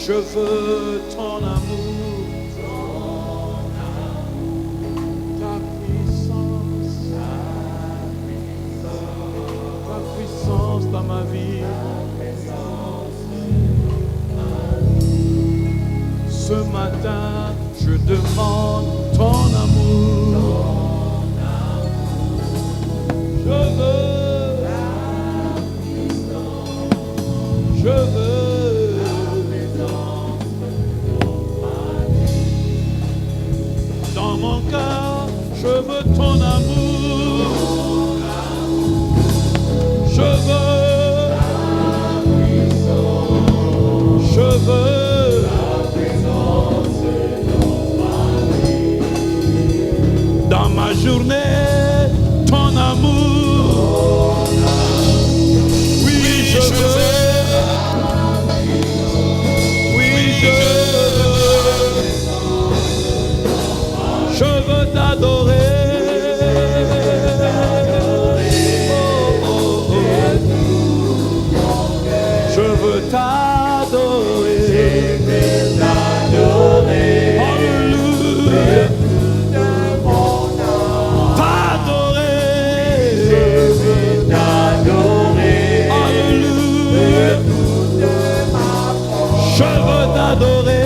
Je veux ton amour, ta puissance dans ma vie. Ce matin, je demande ton amour. Je veux dans mon cœur, je veux ton amour. Je veux dans ma journée ton amour. Oui, je veux. Je veux t'adorer. Je veux t'adorer. Alléluia. T'adorer. Alléluia. Je veux t'adorer.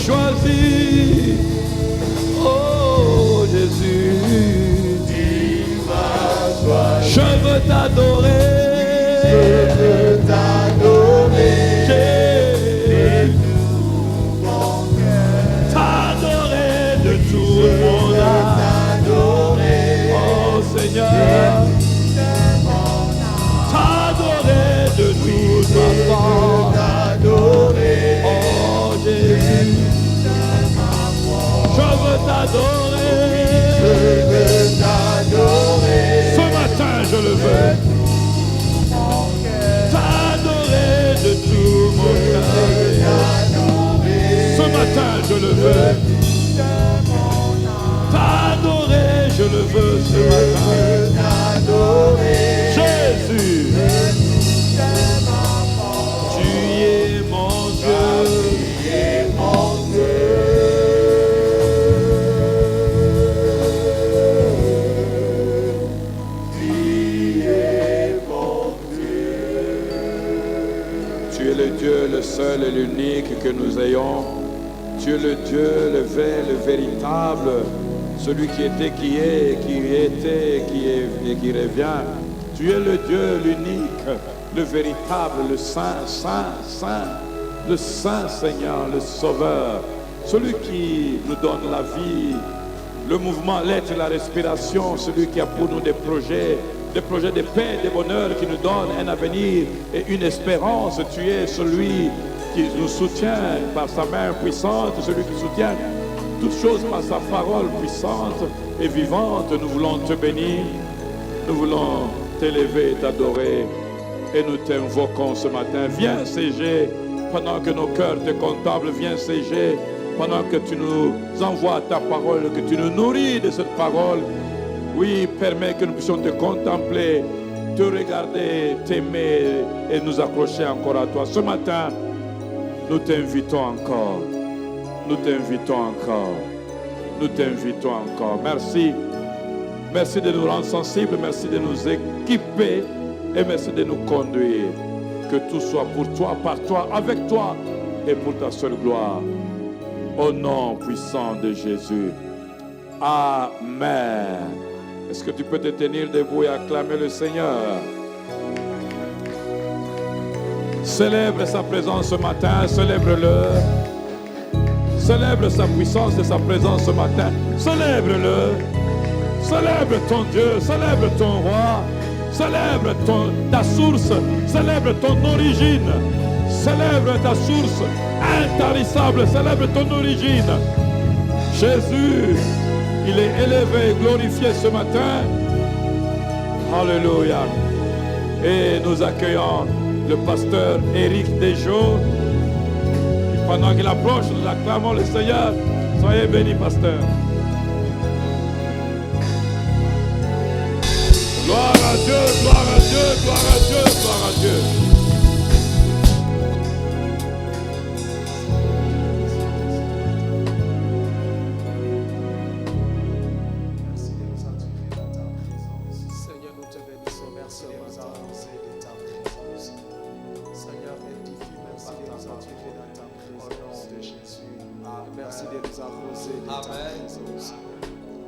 Choisi, oh Jésus, je veux t'adorer, t'adorer de tout mon âme, oh Seigneur, t'adorer de toute ma force, oh Jésus. Je veux t'adorer. Ce matin, je le veux. T'adorer de tout mon cœur. Ce matin, je le veux. T'adorer, je le veux ce matin. Jésus, tu es mon Dieu. Le seul et l'unique que nous ayons. Tu es le Dieu, le vrai, le véritable, celui qui était, qui est, qui était, qui est et qui revient. Tu es le Dieu, l'unique, le véritable, le Saint, le Saint Seigneur, le Sauveur, celui qui nous donne la vie, le mouvement, l'être, la respiration, celui qui a pour nous des projets de paix, de bonheur, qui nous donne un avenir et une espérance. Tu es celui qui nous soutient par sa main puissante, celui qui soutient toutes choses par sa parole puissante et vivante. Nous voulons te bénir, nous voulons t'élever et t'adorer, et nous t'invoquons ce matin. Viens siéger pendant que nos cœurs te contemplent, viens siéger pendant que tu nous envoies ta parole, que tu nous nourris de cette parole. Oui, permets que nous puissions te contempler, te regarder, t'aimer et nous accrocher encore à toi. Ce matin, nous t'invitons encore. Nous t'invitons encore. Nous t'invitons encore. Merci. Merci de nous rendre sensibles. Merci de nous équiper. Et merci de nous conduire. Que tout soit pour toi, par toi, avec toi. et pour ta seule gloire. Au nom puissant de Jésus. Amen. Est-ce que tu peux te tenir debout et acclamer le Seigneur? Célèbre sa présence ce matin, célèbre-le. Célèbre sa puissance et sa présence ce matin. Célèbre-le. Célèbre ton Dieu, célèbre ton roi. Célèbre ta source, célèbre ton origine. Célèbre ta source intarissable, célèbre ton origine. Jésus, il est élevé et glorifié ce matin. Alléluia. Et nous accueillons le pasteur Éric Desjaux. Pendant qu'il approche, nous acclamons le Seigneur. Soyez bénis, pasteur. Gloire à Dieu, gloire à Dieu, gloire à Dieu, gloire à Dieu. Merci de nous accueillir dans ta présence. Seigneur, nous te bénissons. Merci de nous avancer de ta présence. Seigneur, édifie, merci de nous accueillir dans ta présence. Au nom de Jésus. Merci de nous arroser de ta présence.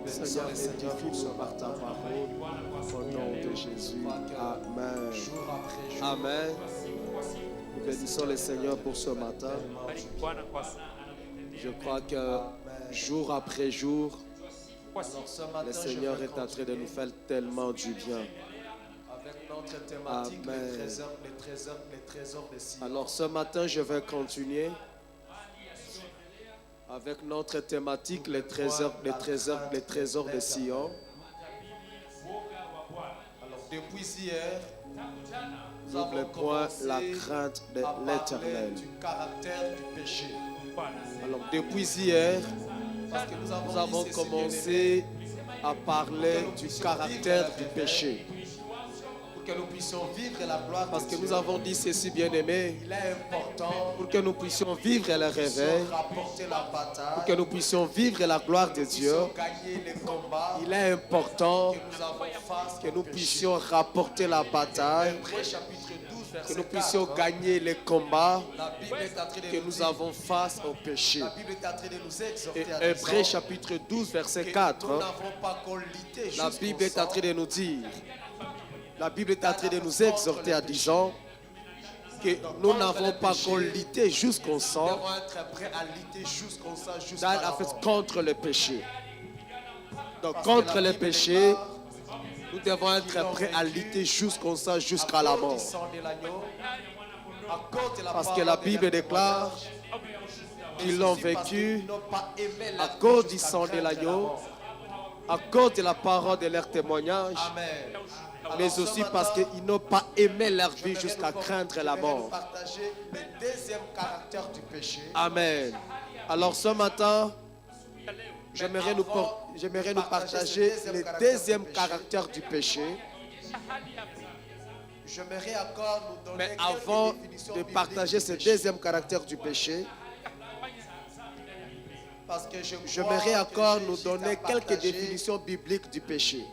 Seigneur, édifie-nous par ta parole. Au nom de Jésus. Amen. Amen. Nous bénissons le Seigneur pour ce matin. Je crois que jour après jour, le Seigneur est en train de nous faire tellement du bien. Avec notre thématique, les trésors de Sion. Alors ce matin, je vais continuer avec notre thématique, les trésors de Sion. Alors depuis hier, n'oublie point la crainte de l'Éternel. Du caractère du péché. Alors depuis hier, nous avons commencé à parler du caractère du péché. Pour que nous puissions vivre la gloire. Parce que nous avons dit ceci, bien-aimé. Il est important pour que nous puissions vivre le réveil. Pour que nous puissions vivre la gloire de Dieu. Il est important que nous puissions rapporter la bataille. Que nous puissions gagner les combats que nous avons face au péché. Et Hébreux chapitre 12, verset 4. La Bible est en train de nous dire. La Bible est en train de nous exhorter en disant que nous n'avons pas qu'à lutter jusqu'au sang, contre le péché. Donc contre le péché, nous devons être prêts à lutter jusqu'au sang, jusqu'à la mort. Parce que la Bible déclare qu'ils l'ont vécu à cause du sang de l'agneau, à cause de la parole de leur témoignage. Mais aussi parce qu'ils n'ont pas aimé leur vie jusqu'à craindre la mort. Amen. Alors ce matin, j'aimerais nous partager le deuxième caractère du péché. Mais avant de partager ce deuxième caractère du péché, j'aimerais encore nous donner quelques définitions bibliques du péché.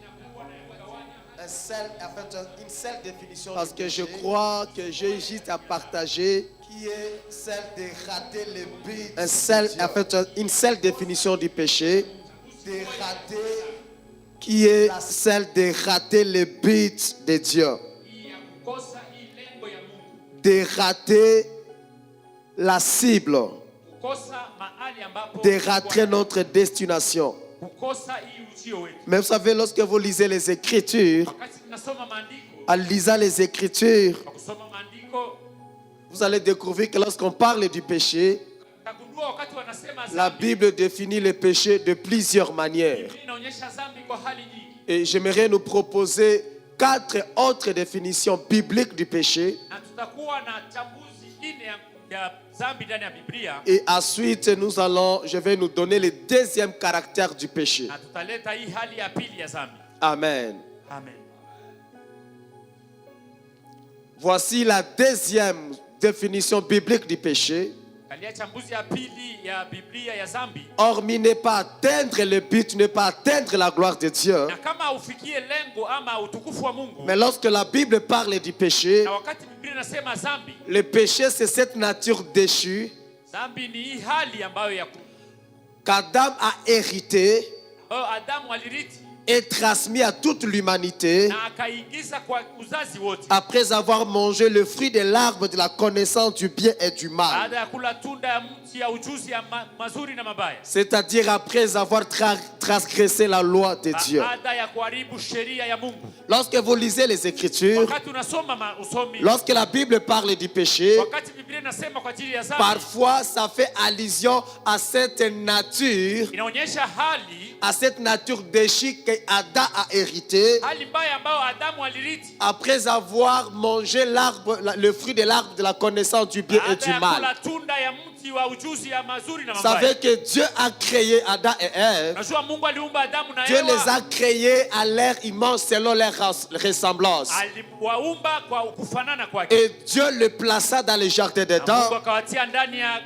Une seule définition. Parce que je crois que j'ai juste à partager qui est celle de rater le but. Une seule définition du péché qui est celle de rater le but de Dieu. De rater la cible. De rater notre destination. Mais vous savez, lorsque vous lisez les Écritures, en lisant les Écritures, vous allez découvrir que lorsqu'on parle du péché, la Bible définit le péché de plusieurs manières. Et j'aimerais nous proposer 4 autres définitions bibliques du péché. Et ensuite, je vais nous donner le deuxième caractère du péché. Amen. Voici la deuxième définition biblique du péché. Hormis ne pas atteindre le but, ne pas atteindre la gloire de Dieu. Mais lorsque la Bible parle du péché, le péché c'est cette nature déchue Dhambi ni hii hali ambayo ya qu'Adam a hérité Adamu alirithi et transmis à toute l'humanité na akaingiza kwa uzazi wote après avoir mangé le fruit de l'arbre de la connaissance du bien et du mal. baada ya kula tunda ya mti ya ujuzi ya mazuri na mabaya, C'est-à-dire après avoir transgressé la loi de Dieu. baada ya kuharibu sheria ya Mungu. Lorsque vous lisez les Écritures, Wakati unasoma usomi, lorsque la Bible parle du péché, wakati Biblia inasema kwa ajili ya dhambi, parfois ça fait allusion à cette nature, inaonyesha hali à cette nature déchue qu'Adam a hérité hali mbaya ambayo Adamu alirithi après avoir mangé le fruit de l'arbre de la connaissance du bien et baada du ya mal. kula tunda ya mti wa ujuzi ya mazuri na Vous mabaya. savez que Dieu a créé Adam et Ève. Najua Mungu aliumba Adamu na Dieu les Eva, a créés à leur image selon leur ressemblance. aliwaumba kwa kufanana kwake, Et Dieu le plaça dans le jardin na Mungu d'Éden. akawatia ndani ya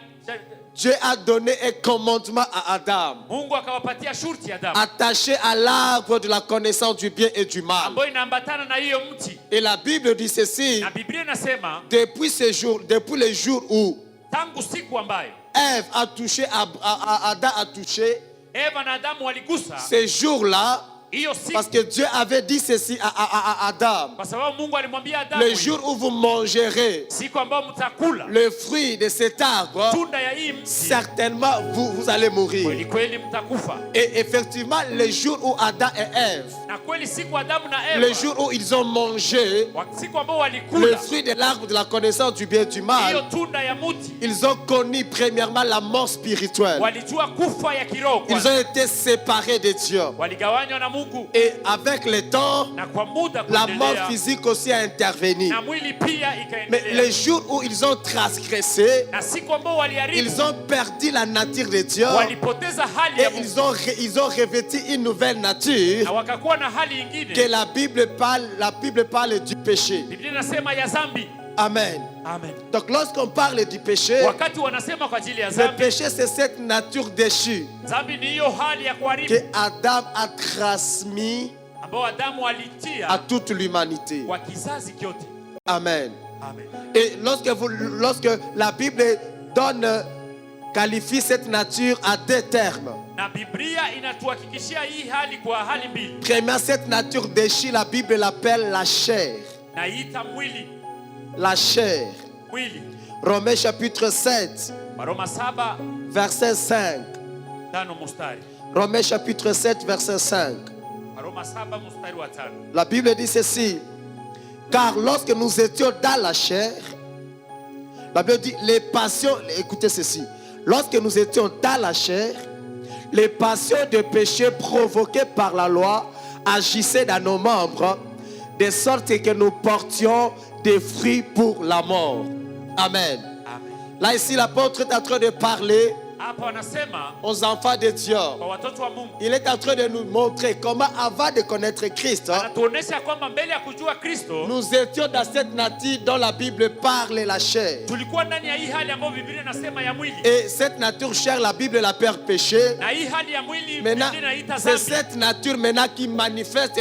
Dieu a donné un commandement à Adam, Mungu akawapatia shurti ya Adamu attaché à l'arbre de la connaissance du bien et du mal. ambayo inaambatana na hiyo mti, Et la Bible dit ceci, na Biblia inasema depuis le jour où tangu siku ambayo Ève a touché, Adam a touché, Eva na Adamu waligusa ce jour-là, hiyo siku, parce que Dieu avait dit ceci à Adam, kwa sababu Mungu alimwambia Adamu, le jour où vous mangerez siku ambayo mtakula le fruit de cet arbre, tunda ya hii mti, certainement vous allez mourir. kweli kweli mtakufa. Et effectivement, le jour où Adam et Ève, Na kweli siku Adamu na le Eva, jour où ils ont mangé siku ambao le walikula fruit de l'arbre de la connaissance du bien et du hiyo mal, tunda ya mti, ils ont connu premièrement la mort spirituelle. walijua kufa ya kiroho Ils kwanza, ont été séparés de Dieu. waligawanywa na Mungu, Et avec le temps, na kwa muda la mort kuendelea physique aussi a intervenu. na mwili pia Mais ikaendelea, le jour où ils ont transgressé, na siku ambao waliharibu, ils ont perdu la nature de Dieu walipoteza hali et ya Mungu ils ont revêtu une nouvelle nature na wakakuwa na hali que ingine. la Bible parle du péché. Biblia inasema ya dhambi. Amen. Amen. Donc lorsqu'on parle du péché, Wakati wanasema kwa ajili ya le dhambi, péché c'est cette nature déchue dhambi ni hiyo hali ya kuharibu que Adam a transmis ambao Adamu à alitia toute l'humanité. kwa kizazi kyote. Amen. Amen. Et lorsque la Bible qualifie cette nature à deux termes. Na Biblia inatuhakikishia hii hali kwa hali mbili. Premièrement, cette nature déchue, la Bible l'appelle la chair. Na ita mwili, La chair. mwili. Romains chapitre 7, Waroma 7 verset 5. 5 mstari. Romains chapitre 7, verset 5. Waroma 7 mstari wa 5. La Bible dit ceci. Car lorsque nous étions dans la chair, la Bible dit les passions, écoutez ceci. Lorsque nous étions dans la chair, les passions de péché provoquées par la loi agissaient dans nos membres, de sorte que nous portions des fruits pour la mort. Amen. Amen. Là ici, l'apôtre est en train de parler Hapa wanasema aux enfants de Dieu. kwa watoto wa Mungu. Il est en train de nous montrer comment, avant de connaître Christ, Anatuonesha kwamba mbele ya kujua Kristo nous étions dans cette nature dont la Bible parle, la chair. tulikuwa ndani ya hii hali ambayo Biblia inasema ya mwili. Et cette nature chair, la Bible l'appelle péché. Na hii hali ya mwili Maintenant, Biblia inaita c'est dhambi. cette nature maintenant qui manifeste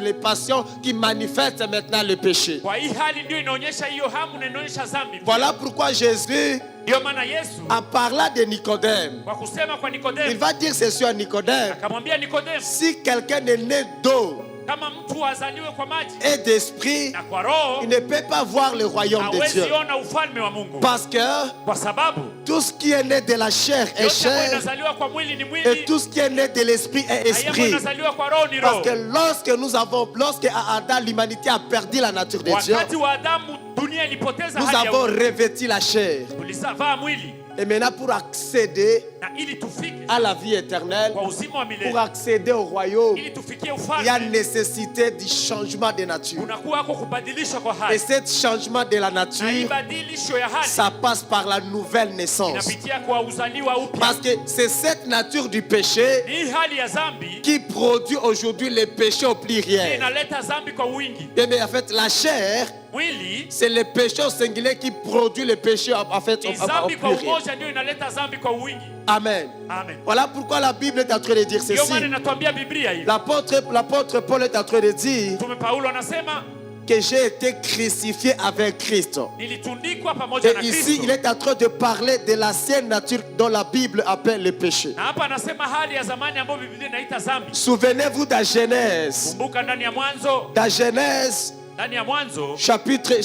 les passions, qui manifeste maintenant le péché. Kwa hii hali ndio inaonyesha hiyo hamu na inaonyesha dhambi. Voilà pourquoi Jésus, Ndio maana Yesu en parlant de Nicodème, kwa kusema kwa il Nikodemo, va dire ceci à Nicodème. akamwambia Nikodemo, Si quelqu'un est né d'eau kama mtu azaliwe kwa maji et d'esprit, na kwa roho il ne peut pas voir le royaume de hawezi Dieu. ona ufalme wa Mungu, Parce que kwa sababu tout ce qui est né de la chair est yote ambayo chair inazaliwa kwa mwili ni et mwili, tout ce qui est né de l'esprit est na ambayo esprit. inazaliwa kwa roho ni Parce roho. que lorsque Adam, l'humanité a perdu la nature de Dieu, Wakati wa Adamu dunia ilipoteza nous hali ya avons mwili, revêtu la chair. tulisavaa mwili, Et maintenant, pour accéder na ili tufike à la vie éternelle, kwa uzima wa pour milele, accéder au royaume, ili tufikie il y a ufalme, nécessité du changement de nature. kunakuwa hako kubadilishwa kwa Et hali, ce changement de la na hii nature, badilisho ya hali ça passe par la nouvelle naissance. inapitia kwa uzaliwa upya. Parce que c'est cette nature du péché Hii hali ya dhambi qui produit aujourd'hui le péché au pluriel. inaleta dhambi kwa wingi. Mais en fait, la chair, Mwili c'est le péché au singulier qui produit le péché en fait ni au dhambi kwa pluriel. umoja, ndio inaleta dhambi kwa wingi. Amen. Amen. Voilà pourquoi la Bible est en train de dire Ndio ceci. maana inatuambia Biblia hivi. L'apôtre Paul est en train de dire Mtume Paulo anasema que j'ai été crucifié avec Christ. nilitundikwa pamoja na Et ici, Kristo. il est en train de parler de l'ancienne nature dont la Bible appelle le péché. Na hapa anasema hali ya zamani ambayo Biblia inaita dhambi. Souvenez-vous de Genèse. Kumbuka ndani ya Mwanzo, Dans Genèse, ndani ya Mwanzo, chapitre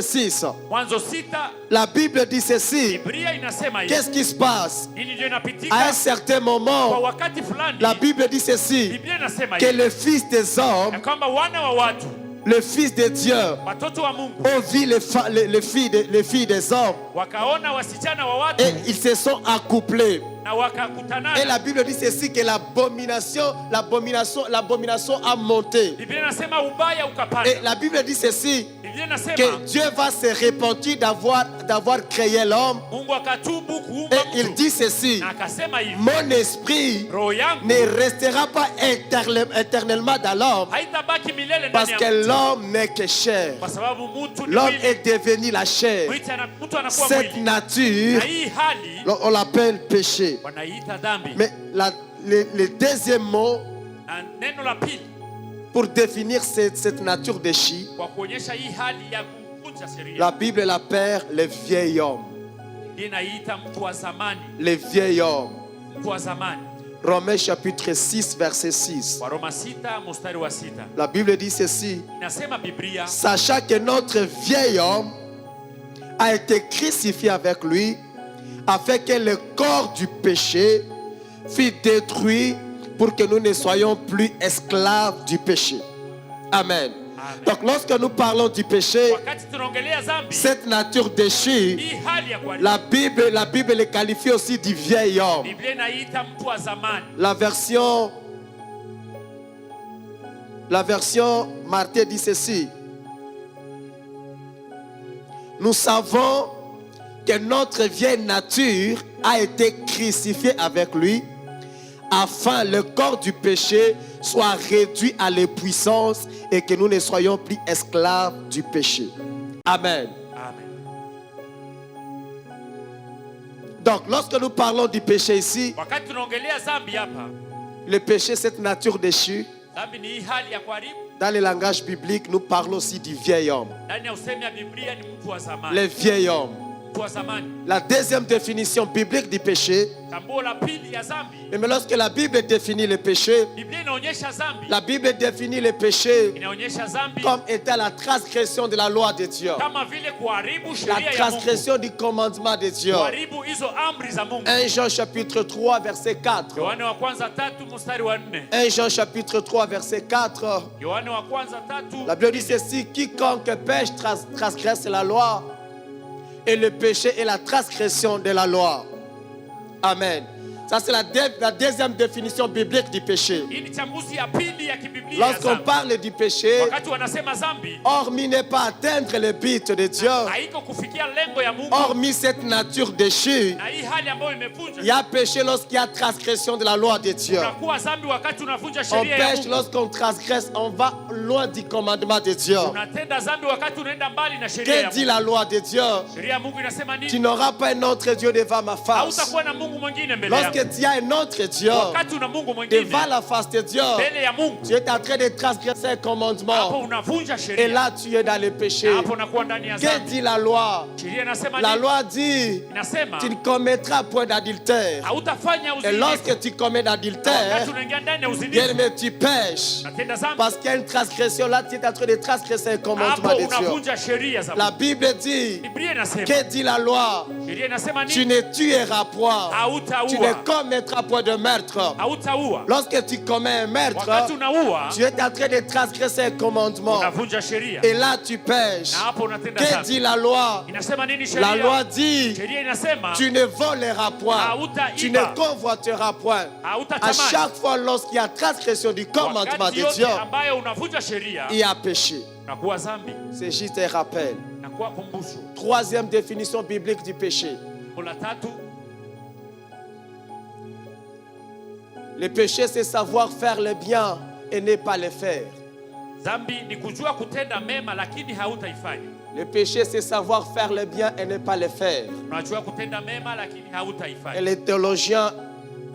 6. Mwanzo 6, La Bible dit ceci. Biblia inasema hivi. Qu'est-ce qui se passe? Nini ndio À inapitika un certain kwa moment, wakati fulani? la Bible dit ceci. Biblia inasema Que hivi, le Fils des hommes, ya kwamba wana wa watu, le Fils de Dieu, watoto wa Mungu, ont vu les filles des hommes. wakaona wasichana wa watu Et ils se sont accouplés. na Et wakakutanana. la Bible dit ceci, que l'abomination a monté. Biblia inasema ubaya ukapanda. Et la Bible dit ceci, Biblia inasema que Dieu va se repentir d'avoir créé l'homme. Mungu akatubu kuumba Et il mtu dit ceci, na akasema hivi, mon esprit roho yangu ne restera pas éternellement dans l'homme, haitabaki milele parce ndani ya que mtu, l'homme n'est que chair. kwa sababu mtu ni L'homme mwili. est devenu la chair. Mtu anakuwa Cette mwili, nature, na hii hali on l'appelle péché. wanaiita dhambi. Mais le deuxième mot Na neno la pili pour définir cette nature déchue, kwa kuonyesha hii hali ya kuvunja sheria, la Bible l'appelle le vieil homme. inaita mtu wa zamani. Le vieil homme. Mtu wa zamani, Romains chapitre 6, verset 6. Waroma 6 mstari wa 6 La Bible dit ceci, inasema Biblia, sachant que notre vieil homme a été crucifié avec lui, afin que le corps du péché fût détruit pour que nous ne soyons plus esclaves du péché. Amen. Amen. Donc lorsque nous parlons du péché, wakati tunaongelea dhambi, cette nature déchue, hii hali ya kuharibu, la Bible le qualifie aussi du vieil homme. Biblia inaita mtu wa zamani. La version Martin dit ceci. Nous savons que notre vieille nature a été crucifiée avec lui, afin que le corps du péché soit réduit à l'impuissance et que nous ne soyons plus esclaves du péché. Amen. Amen. Donc, lorsque nous parlons du péché ici, Wakati tunaongelea dhambi hapa, le péché, cette nature déchue, dhambi ni hii hali ya kuharibu. dans le langage biblique, nous parlons aussi du vieil homme. Ndani ya usemi ya Biblia ni mtu wa zamani. Le vieil homme. Mtu wa zamani. La deuxième définition biblique du péché, Tambo la pili ya dhambi, mais lorsque la Bible définit le péché, Biblia inaonyesha dhambi, la Bible définit le péché inaonyesha dhambi comme étant la transgression de la loi de Dieu, kama vile kuharibu la sheria ya Mungu, transgression du commandement de Dieu. kuharibu hizo amri za Mungu. 1 Jean chapitre 3 verset 4. Yohane wa kwanza 3 mstari wa 4. 1 Jean chapitre 3 verset 4. Yohane wa kwanza 3. La Bible dit ceci, quiconque pêche transgresse la loi, et le péché est la transgression de la loi. Amen. Ça c'est la deuxième définition biblique du péché. Hii ni chambuzi ya pili ya kibiblia ya Lorsqu'on dhambi. parle du péché, Wakati wanasema dhambi, hormis ne pas atteindre le but de Dieu, haiko kufikia lengo ya Mungu, hormis cette nature déchue, na hii hali ambayo il y imevunja. a péché lorsqu'il y a transgression de la loi de Dieu. Unakuwa dhambi wakati unavunja On sheria ya pêche Mungu. lorsqu'on transgresse, on va loin du commandement de Dieu. Unatenda dhambi wakati unaenda mbali na sheria ya Que dit Mungu. la loi de Dieu? Sheria ya Mungu inasema Tu nini? n'auras pas un autre Dieu devant ma face. Hautakuwa na Mungu mwingine mbele Lorsque yako. tu as un autre Dieu Wakati una Mungu mwingine devant la face de Dieu, mbele ya Mungu, tu es en train de transgresser un hapo commandement. unavunja Et sheria. là, tu es dans le péché. Hapo unakuwa ndani ya Que dhambi. dit la loi? Sheria inasema La nini? loi dit, Inasema tu ne commettras point d'adultère. hautafanya Et uzinifu. lorsque tu commets d'adultère, Wakati unaingia ndani ya bien uzinifu, aimé, tu pêches. unatenda dhambi. Parce qu'il y a une transgression là, tu es en train de transgresser un commandement Hapo de Dieu. unavunja sheria za La Mungu. Bible dit, Biblia inasema, que dit la loi? sheria inasema Tu nini? ne tueras point. Tu ne Hautaua. commettras point de meurtre. Hautaua. Lorsque tu commets un meurtre, Wakati unaua, tu es en train de transgresser un commandement. unavunja sheria. Et là, tu pêches. Na hapo unatenda Que dhambi. dit la loi? Inasema nini La sheria? loi dit, Sheria inasema tu ne voleras point. Hautaiba. Tu ne convoiteras point. À hautatamani. chaque fois, lorsqu'il y a transgression du commandement Wakati de yote Dieu, ambayo unavunja sheria, il y a péché. nakuwa dhambi, C'est juste un rappel. nakuwa kumbusho. Troisième définition biblique du péché. Jambo la tatu, Le péché, c'est savoir faire le bien et ne pas le faire. dhambi ni kujua kutenda mema lakini hautaifanya. Le péché, c'est savoir faire le bien et ne pas le faire. Unajua kutenda mema lakini Et hautaifanya. les théologiens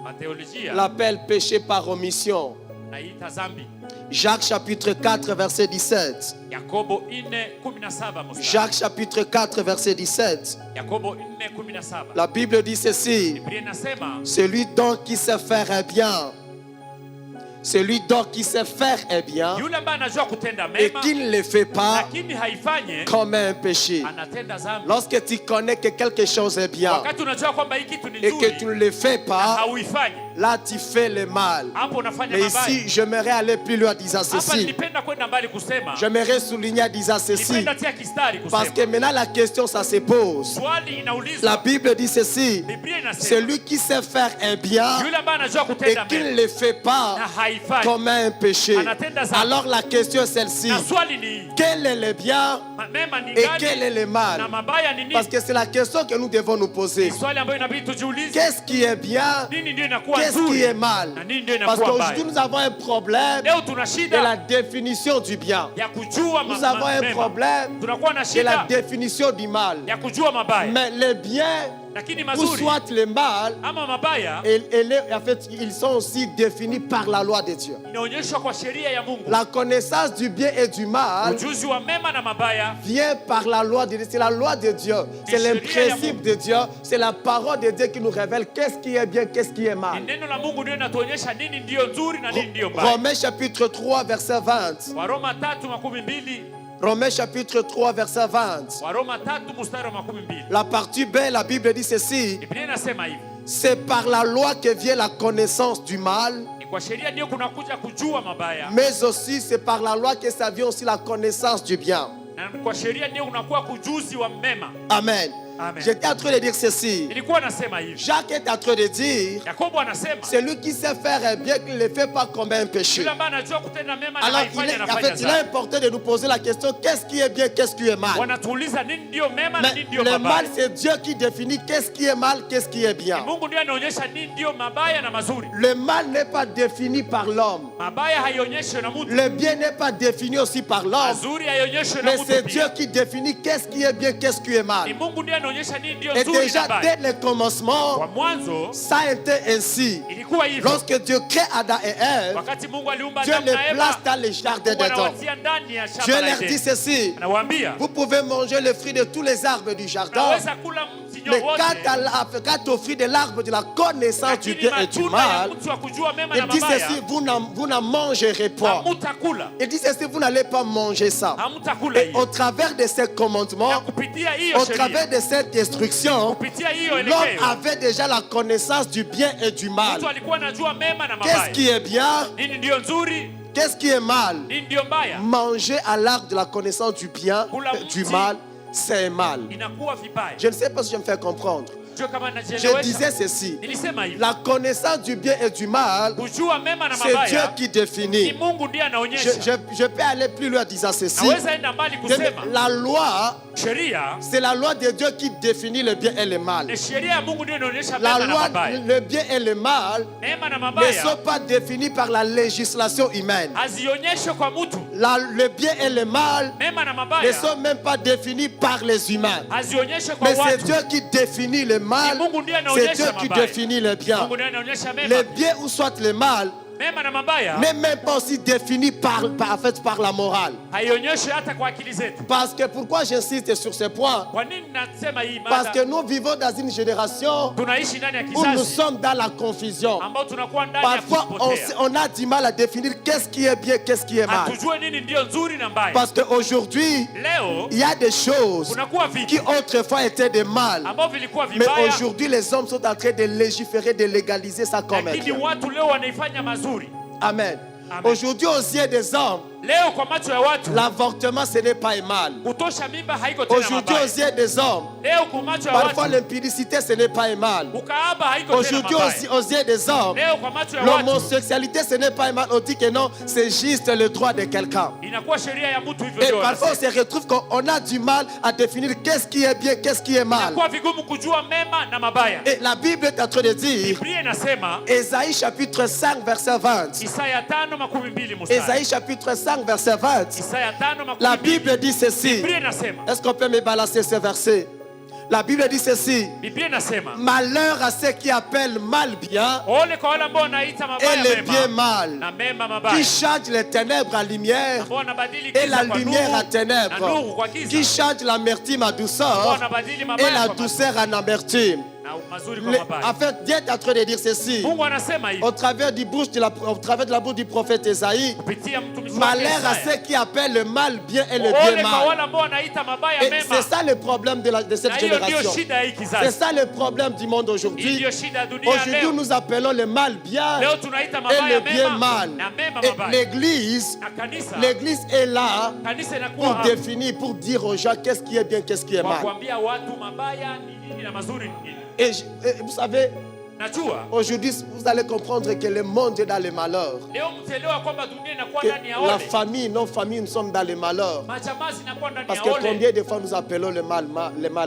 Mateolojia l'appellent péché par omission. naita zambi. Jacques chapitre 4 verset 17. Yakobo 4:17 mstari. Jacques chapitre 4 verset 17. Yakobo 4:17. La Bible dit ceci. Biblia inasema Celui donc qui sait faire un bien, celui donc qui sait faire un bien yule ambaye anajua kutenda et mema qui ne le fait pas lakini haifanye commet un péché. anatenda zambi. Lorsque tu connais que quelque chose est bien Wakati unajua kwamba hiki kitu ni et que tu nzuri ne le fais na pas, hauifanyi, là tu fais le mal. hapo unafanya Mais mabaya. ici, j'aimerais aller plus loin disant Hapa ceci. nilipenda kwenda mbali kusema, J'aimerais souligner disant ceci. nilipenda tia kistari Parce que kusema, maintenant la question ça se pose. swali La inaulizwa. Bible dit ceci. Biblia inasema Celui qui sait faire un bien yule ambaye anajua et kutenda qui ne mema le fait pas na haifanyi, commet un péché. anatenda zambi. Alors la question est celle-ci. Na swali ni Quel est le bien mema ni et quel est gani le mal? na mabaya ni Parce nini? que c'est la question que nous devons nous poser. Ni swali ambayo inabidi tujiulize, Qu'est-ce qui est bien? nini ndio inakuwa Qu'est-ce qui nzuri est mal? na nini ndio Parce inakuwa qu'aujourd'hui mbaya. nous avons un problème Leo tuna de la shida définition du bien. ya kujua Nous avons un mema, problème tunakuwa na de la shida définition du mal. ya kujua mabaya, Mais les biens lakini ou mazuri soit le mal, ama mabaya en fait, ils sont aussi définis par la loi de Dieu. inaonyeshwa kwa sheria ya Mungu. La connaissance du bien et du mal Ujuzi wa mema na mabaya vient par la loi de Dieu. C'est la loi de Dieu. C'est le principe de Dieu. C'est la parole de Dieu qui nous révèle qu'est-ce qui est bien, qu'est-ce qui est ni mal. neno la Mungu ndio inatuonyesha nini ndio nzuri na nini ndio mbaya. Romains chapitre 3 verset 20. Waroma 3:12, Romains chapitre 3 verset 20. Waroma 3 mstari wa 12. La partie B, la Bible dit ceci. Biblia inasema hivi, C'est par la loi que vient la connaissance du mal, ni kwa sheria ndio kunakuja kujua mabaya, mais aussi c'est par la loi que ça vient aussi la connaissance du bien. na kwa sheria ndio unakuwa kujuzi wa mema. Amen. Amen. J'étais en train de dire ceci. Nilikuwa nasema hivi, Jacques est en train de dire, Yakobo anasema celui qui sait faire un bien, qui ne le fait pas commet un péché. yule ambaye anajua kutenda mema na Alors haifanyi en anafanya fait, il est dhambi. important de nous poser la question, qu'est-ce qui est bien, qu'est-ce qui est mal? Wanatuuliza nini ndio mema na Mais nini ndio le mal, mabaya. c'est Dieu qui définit qu'est-ce qui est mal, qu'est-ce qui est bien. Mungu ndiye anaonyesha nini ndio mabaya na mazuri. Le mal n'est pas défini par l'homme. Mabaya haionyeshwi na mtu, Le bien n'est pas défini aussi par l'homme. mazuri haionyeshwi na Mais c'est mtu Dieu pia. qui définit qu'est-ce qui est bien, qu'est-ce qui est Ni mal. Mungu ndiye anaonyesha nini ndio Et nzuri na déjà, mbaya. dès le Kwa commencement, mwanzo ça a été ainsi. ilikuwa hivyo. Lorsque Dieu crée Adam et Ève, Wakati Mungu aliumba Dieu Adamu na les place Eva, dans le jardin Mungu d'Éden. anawatia ndani ya Dieu shamba la leur dit Edeni. ceci, Anawaambia, vous pouvez manger le fruit de tous les arbres du jardin, naweza kula mti mais wote, quant au fruit de l'arbre de la connaissance du lakini bien et du matunda ya mal, mti wa kujua mema na il dit mabaya ceci, vous n'en mangerez pas. hamutakula. Il dit ceci, vous n'allez pas manger ça. Hamutakula Et au hiyo. travers de ces Na commandements, kupitia hiyo au sheria, travers de cette instruction, kupitia hiyo l'homme elekeo, avait déjà la connaissance du bien et du mal. mtu alikuwa anajua mema na Qu'est-ce mabaya. qui est bien? Nini ndio nzuri, Qu'est-ce qui est mal? nini ndio mbaya. Manger à l'arbre de la connaissance du bien et du mal, c'est mal. Inakuwa vibaya. Je ne sais pas si je me fais comprendre. Sio kama Je najielewesha. disais ceci. Nilisema hivi, La connaissance du bien et du mal, kujua mema na c'est Dieu mabaya qui ni définit. Mungu ndiye anaonyesha. Je peux aller plus loin en disant ceci. Naweza enda mbali kusema La loi, sheria c'est la loi de Dieu qui définit le bien et le mal. ni sheria ya Mungu ndiyo inaonyesha La mema na loi, mabaya. le bien et le mal Mema na ne mabaya sont pas définis par la législation humaine. hazionyeshwe kwa mtu. Le bien et le mal Mema na ne mabaya sont même pas définis par les humains. hazionyeshwe kwa Mais c'est watu. Dieu qui définit le mal, Ni Mungu ndiye c'est anaonyesha Dieu qui mabaya. définit le bien. Mungu ndiye anaonyesha mema. Le bien ou soit le mal Mema na mabaya n'est même pas aussi défini par la morale. haionyeshwi hata kwa akili zetu. Parce que pourquoi j'insiste sur ce point? Kwa nini nasema hii Parce mada? que nous vivons dans une génération Tunaishi ndani ya où nous kizazi sommes dans la confusion. ambao tunakuwa ndani ya Parfois, kupotea. on a du mal à définir qu'est-ce qui est bien, qu'est-ce qui est mal. Hatujue nini ndio nzuri na mbaya. Parce qu'aujourd'hui, Leo il y a des choses kunakuwa qui vitu autrefois étaient des mal. ambao vilikuwa Mais vibaya, aujourd'hui, les hommes sont en train de légiférer, de légaliser ça comme un lakini bien. watu leo wanaifanya mazuri. Amen. Amen. Aujourd'hui, aux yeux des hommes, Leo kwa macho ya watu l'avortement, ce n'est pas un mal. kutosha mimba haiko tena Aujourd'hui, mabaya. aux yeux des hommes, Leo kwa macho ya parfois watu l'impudicité, ce n'est pas un mal. ukaaba haiko tena Aujourd'hui, mabaya. aux yeux des hommes, Leo kwa macho ya watu l'homosexualité, ce n'est pas un mal. On dit que non, c'est juste le droit de quelqu'un. inakuwa sheria ya mtu hivyo Et ndio parfois, on wanasema. se retrouve qu'on a du mal à définir qu'est-ce qui est bien, qu'est-ce qui est mal. Inakuwa vigumu kujua mema na mabaya. Et la Bible est en train de dire, Biblia inasema Ésaïe chapitre 5, verset 20. Isaya 5:12 mstari. Ésaïe chapitre 5, verset 20. Isaya 5:12. La Bible dit ceci. Biblia inasema Est-ce qu'on peut me balancer ce verset? La Bible dit ceci. Biblia inasema Malheur à ceux qui appellent mal bien ole kwa wale ambao wanaita et mabaya le bien mema mal, na mema qui mabaya, change les ténèbres à lumière ambao wanabadili et la giza kwa lumière à nuru na ténèbres, nuru kwa qui giza, change l'amertume à ambao douceur wanabadili et mabaya la kwa douceur en amertume. na mazuri kwa mabaya. En fait, Dieu est en train de dire ceci. Mungu anasema hivi Au travers au travers de la bouche du prophète Esaïe, kupitia mtumishi wake malheur à Isaya. ceux qui appellent le mal bien et le bien Ole kwa mal. wale ambao wanaita mabaya Et mema. c'est ça le problème de cette Na hiyo ndio génération. shida ya hii C'est kizazi. ça le problème du monde Hii aujourd'hui. ndio shida ya dunia Aujourd'hui, leo. nous appelons le mal bien Leo tunaita et mabaya le bien mema mal. na mema Et mabaya. l'église, Na kanisa est là kanisa pour inakuwa définir, pour dire aux gens qu'est-ce qui est bien, qu'est-ce qui est kwa mal. kuambia watu mabaya ni nini na mazuri ni nini. Et vous savez, Najua aujourd'hui, vous allez comprendre que le monde est dans le malheur. leo mtaelewa kwamba dunia inakuwa Que ndani ya la ole. famille, nos familles, nous sommes dans le malheur. Majamaa zinakuwa ndani Parce ya que ole. combien de fois nous appelons le mal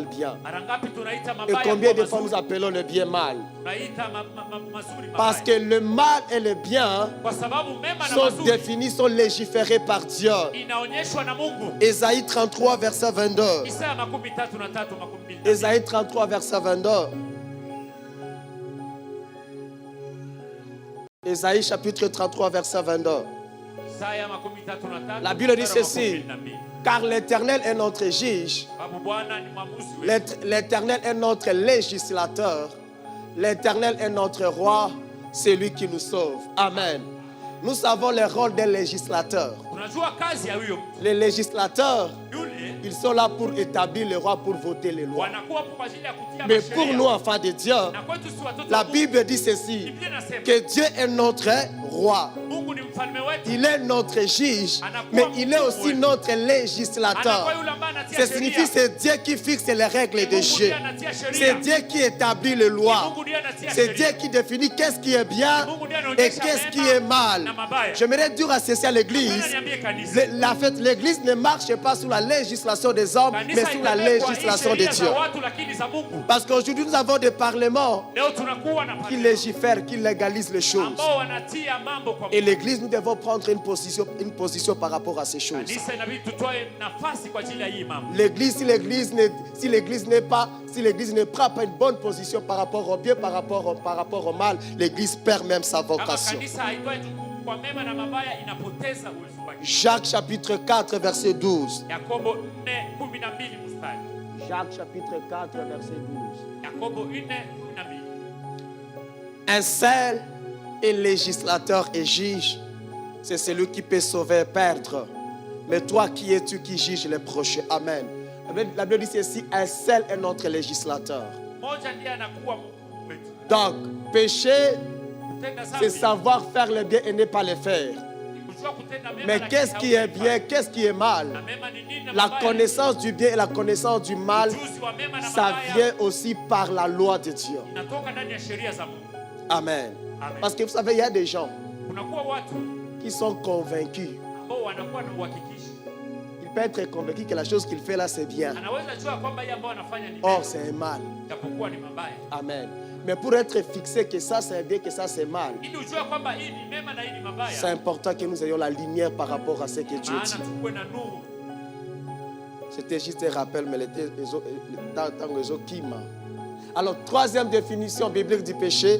bien? Mara ngapi tunaita Et mabaya combien kuwa de fois nous mazuri? appelons le bien mal? Tunaita mazuri Parce mabaya. que le mal et le bien Kwa sababu mema na sont mazuri définis, sont légiférés par Dieu. inaonyeshwa na Mungu. Ésaïe 33, verset 22. Isaya 33:22. Ésaïe 33, verset 22. Ésaïe chapitre 33, verset 22. Isaya 33. La Bible dit ceci. Car l'Éternel est notre juge. Sababu Bwana ni mwamuzi wetu. L'Éternel est notre législateur. L'Éternel est notre roi, c'est lui qui nous sauve. Amen. Nous savons le rôle des législateurs. Tunajua kazi ya huyo mtu. Les législateurs, Yule ils sont là pour établir le roi, pour voter les lois. wanakuwa hapo kwa ajili ya kutia Mais pour masheria. nous, enfants de Dieu, Na kwetu si watoto la wa Mungu. Bible dit ceci, Biblia inasema que Dieu est notre roi. Mungu ni mfalme wetu. Il est notre juge, mais il est aussi notre législateur. Anakuwa yule ambaye anatia Ça sheria. signifie que c'est Dieu qui fixe les règles de Mungu jeu. ndiye anatia sheria. C'est Dieu qui établit les lois. Mungu ndiye anatia C'est sheria. Dieu qui définit qu'est-ce qui est bien Mungu ndiye et anaonyesha qu'est-ce qui mema est mal. na mabaya. J'aimerais dire à ceci à l'église, Nataka niambie kanisa. l'église ne marche pas sous la législation des hommes, mais Kanisa sous la haitembei kwa hii législation de sheria Dieu. za watu lakini za Mungu. Parce qu'aujourd'hui, nous avons des parlements Leo tunakuwa na qui parlement légifèrent, qui légalisent les choses. ambao wanatia mambo kwa Et l'église, nous devons prendre une position par rapport à ces choses. kanisa. Inabidi tutoe nafasi kwa ajili ya hii mambo. L'église, si l'église ne prend pas une bonne position par rapport au bien, par rapport au mal, l'église perd même sa Kama vocation. kanisa haitoi jukumu kwa mema na mabaya inapoteza uwezo wake. Jacques chapitre 4, verset 12. Yakobo 4:12 mstari. Jacques chapitre 4, verset 12. Yakobo 4:12. Un seul est législateur et juge, c'est celui qui peut sauver et perdre. Mais toi, qui es-tu qui juge les prochains? Amen. La Bible dit ceci, un seul est notre législateur. Mmoja ndiye anakuwa mkuu wetu. Donc, péché, Kutenda c'est dhambi savoir faire le bien et ne pas le faire. ni kujua kutenda mema. Mais lakini qu'est-ce qui est haufai. bien, qu'est-ce qui est mal? Na mema ni nini na La mabaya? connaissance du bien et la connaissance du mal, Ujuzi wa mema na ça mabaya vient aussi par la loi de Dieu. inatoka ndani ya sheria za Mungu. Amen. Amen. Parce que vous savez, il y a des gens Kunakuwa watu qui sont convaincus. ambao wanakuwa na uhakikisho. Il peut être convaincu que la chose qu'il fait là, c'est bien. Anaweza jua kwamba hii ambayo anafanya ni Or, mema, c'est un mal. japokuwa ni mabaya. Amen. Mais pour être fixé que ça, c'est bien, que ça, c'est mal, Ili ujue kwamba hii ni mema na hii ni c'est mabaya. important que nous ayons la lumière par rapport à ce que Dieu Maana dit. tukuwe na nuru. C'était juste un rappel, mais dans les autres qui m'a. Alors, troisième définition biblique du péché.